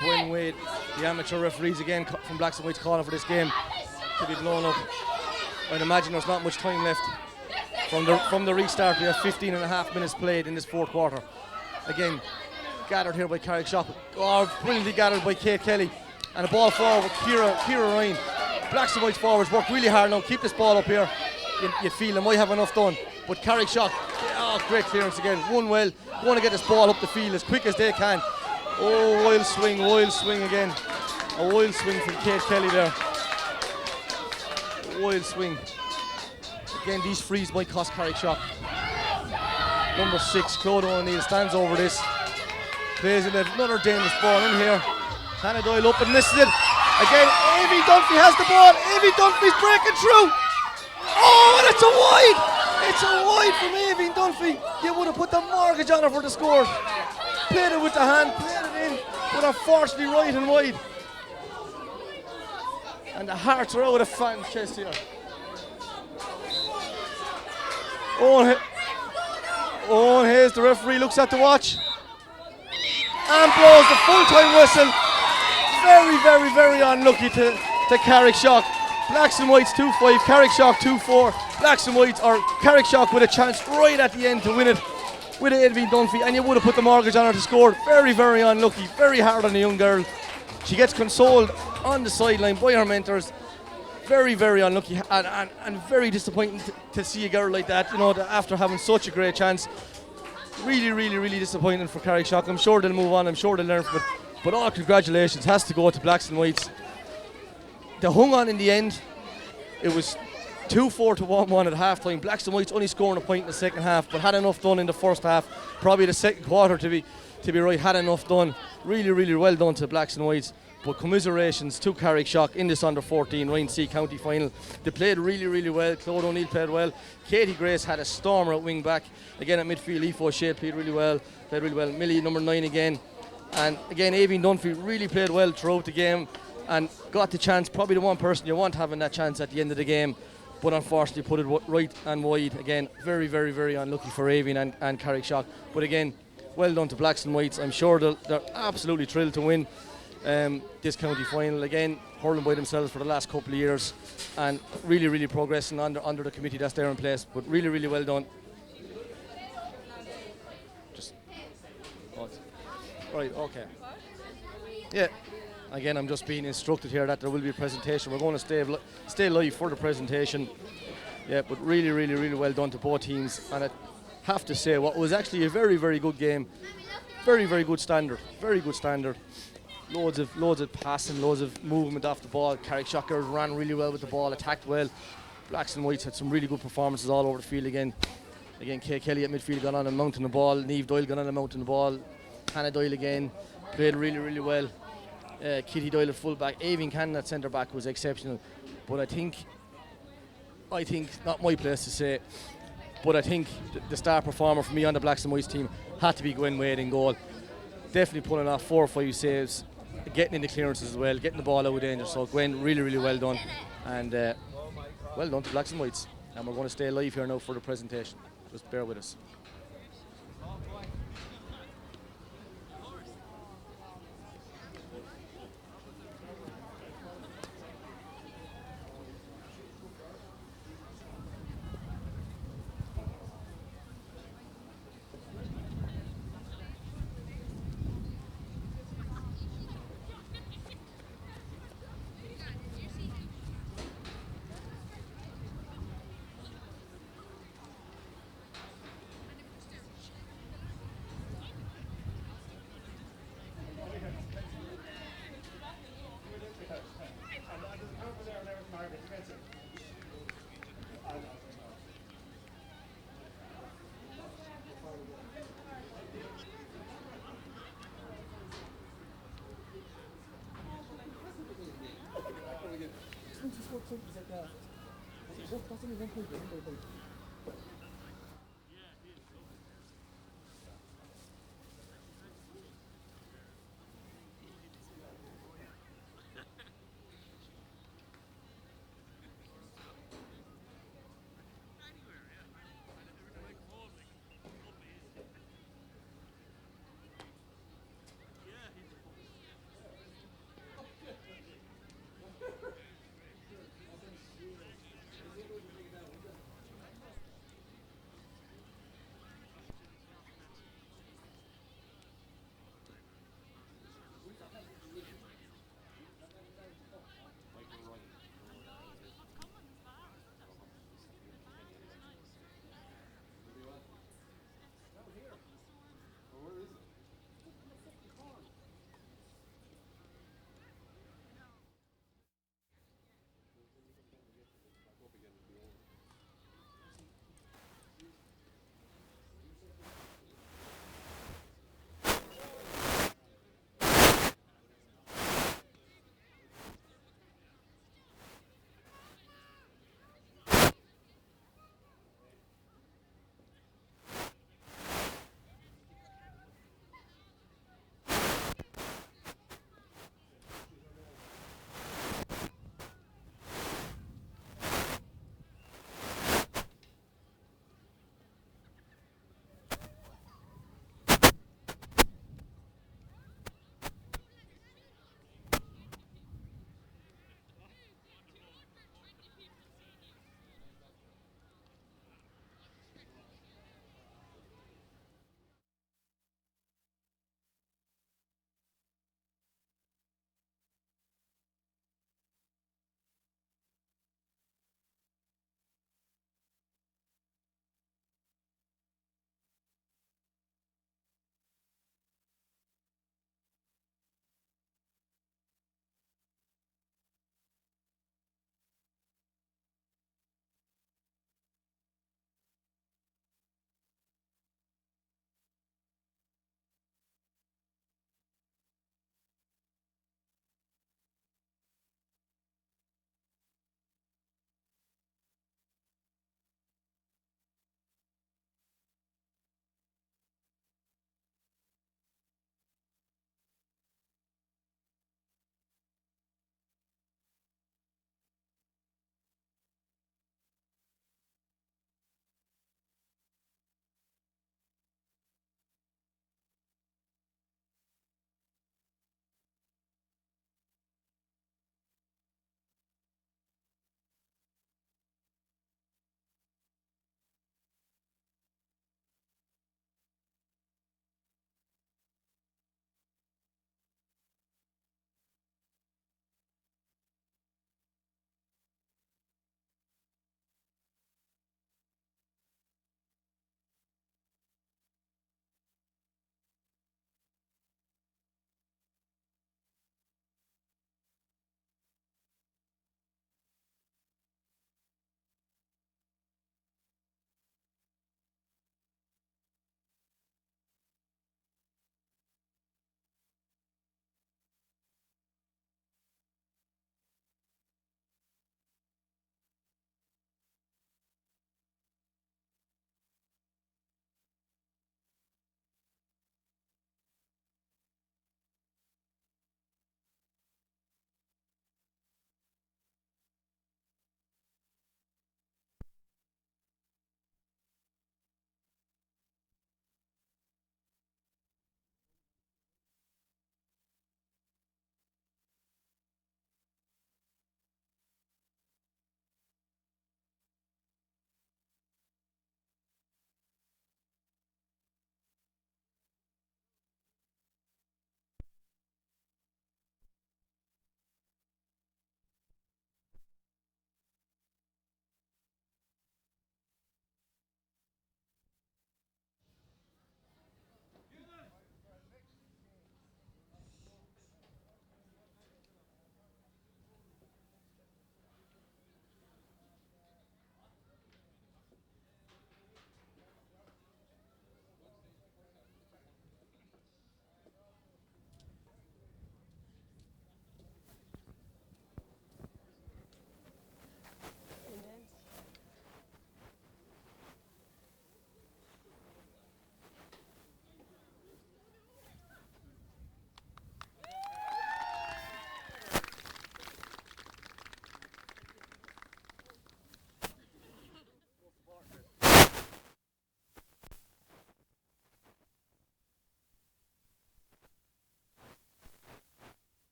Gwen Wade, the amateur referees again from Blacks and Whites calling for this game to be blown up. I'd imagine there's not much time left. From the restart, we have 15 and a half minutes played in this fourth quarter. Again, gathered here by Carrickshock. Brilliantly gathered by Kate Kelly. And the ball forward, Ciara Ryan. Blacks and Whites forwards work really hard now. Keep this ball up here. You feel they might have enough done. But Carrickshock, great clearance again. Won well. Want to get this ball up the field as quick as they can. Oh, wild swing again. A wild swing from Kate Kelly there. Wild swing. Again, these frees might cost Carrickshock. Number 6, Claude O'Neill stands over this. Plays it, another dangerous ball in here. Hannah Doyle up and misses it. Again, Aoibhinn Dunphy has the ball. Aoibhinn Dunphy's breaking through. Oh, and it's a wide. It's a wide from Aoibhinn Dunphy. You would have put the mortgage on her for the score. Played it with the hand, played it in, but unfortunately right and wide. And the Hearts are out of fan's chest here. Owen Hayes, the referee, looks at the watch and blows the full-time whistle. Very unlucky to Carrickshock. Blacks and Whites 2-5, Carrickshock 2-4. Blacks and Whites, or Carrickshock with a chance right at the end to win it with Aoibhinn Dunphy, and you would have put the mortgage on her to score. Very unlucky, very hard on the young girl. She gets consoled on the sideline by her mentors. very, very unlucky and very disappointing to see a girl like that, after having such a great chance. Really, really, really disappointing for Carrickshock. I'm sure they'll move on, I'm sure they'll learn from it. But all congratulations has to go to Blacks and Whites. They hung on in the end. It was 2-4 to 1-1 at half-time. Blacks and Whites only scoring a point in the second half, but had enough done in the first half. Probably the second quarter to be right, had enough done. Really, really well done to Blacks and Whites. But commiserations to Carrickshock in this under-14 Ryan C County final. They played really, really well. Claude O'Neill played well. Katie Grace had a stormer at wing back. Again at midfield, Aoife O'Shea played really well. Millie, number 9 again. And again, Aoibhinn Dunphy really played well throughout the game and got the chance. Probably the one person you want having that chance at the end of the game. But unfortunately put it right and wide. Again, very, very, very unlucky for Aoibhinn and Carrickshock. But again, well done to Blacks and Whites. I'm sure they're absolutely thrilled to win this county final. Again, hurling by themselves for the last couple of years and really, really progressing under the committee that's there in place. But really, really well done. Right, okay. Yeah. Again, I'm just being instructed here that there will be a presentation. We're going to stay live for the presentation. Yeah, but really, really, really well done to both teams. And I have to say, what was actually a very, very good game. Very, very good standard. Very good standard. Loads of passing, loads of movement off the ball. Carrickshockers ran really well with the ball, attacked well. Blacks and Whites had some really good performances all over the field again. Again, Kay Kelly at midfield got on and mounting the ball. Niamh Doyle got on and mounting the ball. Hannah Doyle again played really, really well. Kitty Doyle at full back. Aoibhinn Cannon at centre back was exceptional. But I think, not my place to say, but I think the star performer for me on the Blacks and Whites team had to be Gwen Wade in goal. Definitely pulling off 4 or 5 saves, getting in the clearances as well, getting the ball out of danger. So Gwen, really, really well done. And well done to Blacks and Whites. And we're going to stay live here now for the presentation. Just bear with us.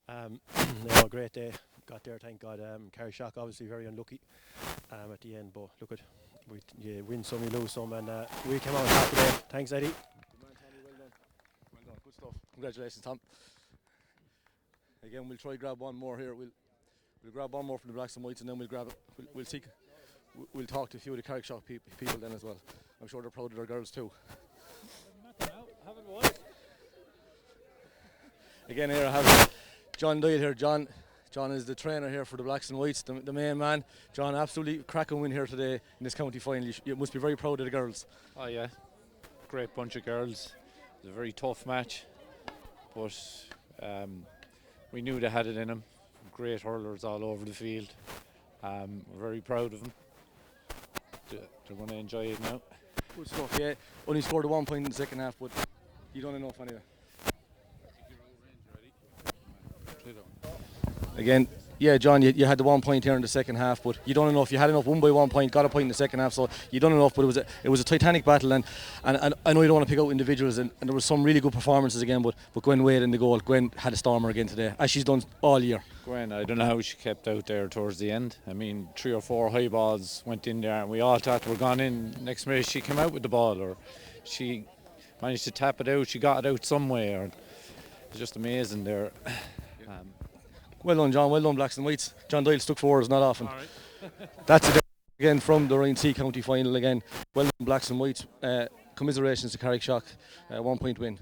No, great day. Got there, thank God. Carrickshock obviously very unlucky at the end, but look at you win some, you lose some, and we came out top today. Thanks, Eddie. Good man, Tommy. Well done. Well done. Good stuff. Congratulations, Tom. Again, we'll try grab one more here. We'll grab one more from the blacks and whites, and then we'll grab. We'll talk to a few of the Carrickshock people then as well. I'm sure they're proud of their girls too. Again, here I have John Doyle here. John is the trainer here for the blacks and whites, the main man. John, absolutely cracking win here today in this county final. You must be very proud of the girls. Oh yeah, great bunch of girls. It was a very tough match, but we knew they had it in them. Great hurlers all over the field. We're very proud of them. They're going to enjoy it now. Good stuff, yeah. Only scored a 1 point in the second half, but you done enough anyway. Again, yeah, John, you had the 1 point here in the second half, but you done enough. You had enough, won by 1 point, got a point in the second half, so you done enough. But it was a titanic battle, and I know you don't want to pick out individuals, and there was some really good performances again. But Gwen Wade in the goal. Gwen had a stormer again today, as she's done all year. Gwen, I don't know how she kept out there towards the end. I mean, 3 or 4 high balls went in there, and we all thought they were gone in. Next minute, she came out with the ball, or she managed to tap it out. She got it out some way, or it's just amazing there. Well done, John. Well done, blacks and whites. John Doyle stuck forwards, not often. That's it again from the Ryan C County final again. Well done, blacks and whites. Commiserations to Carrickshock. 1 point win.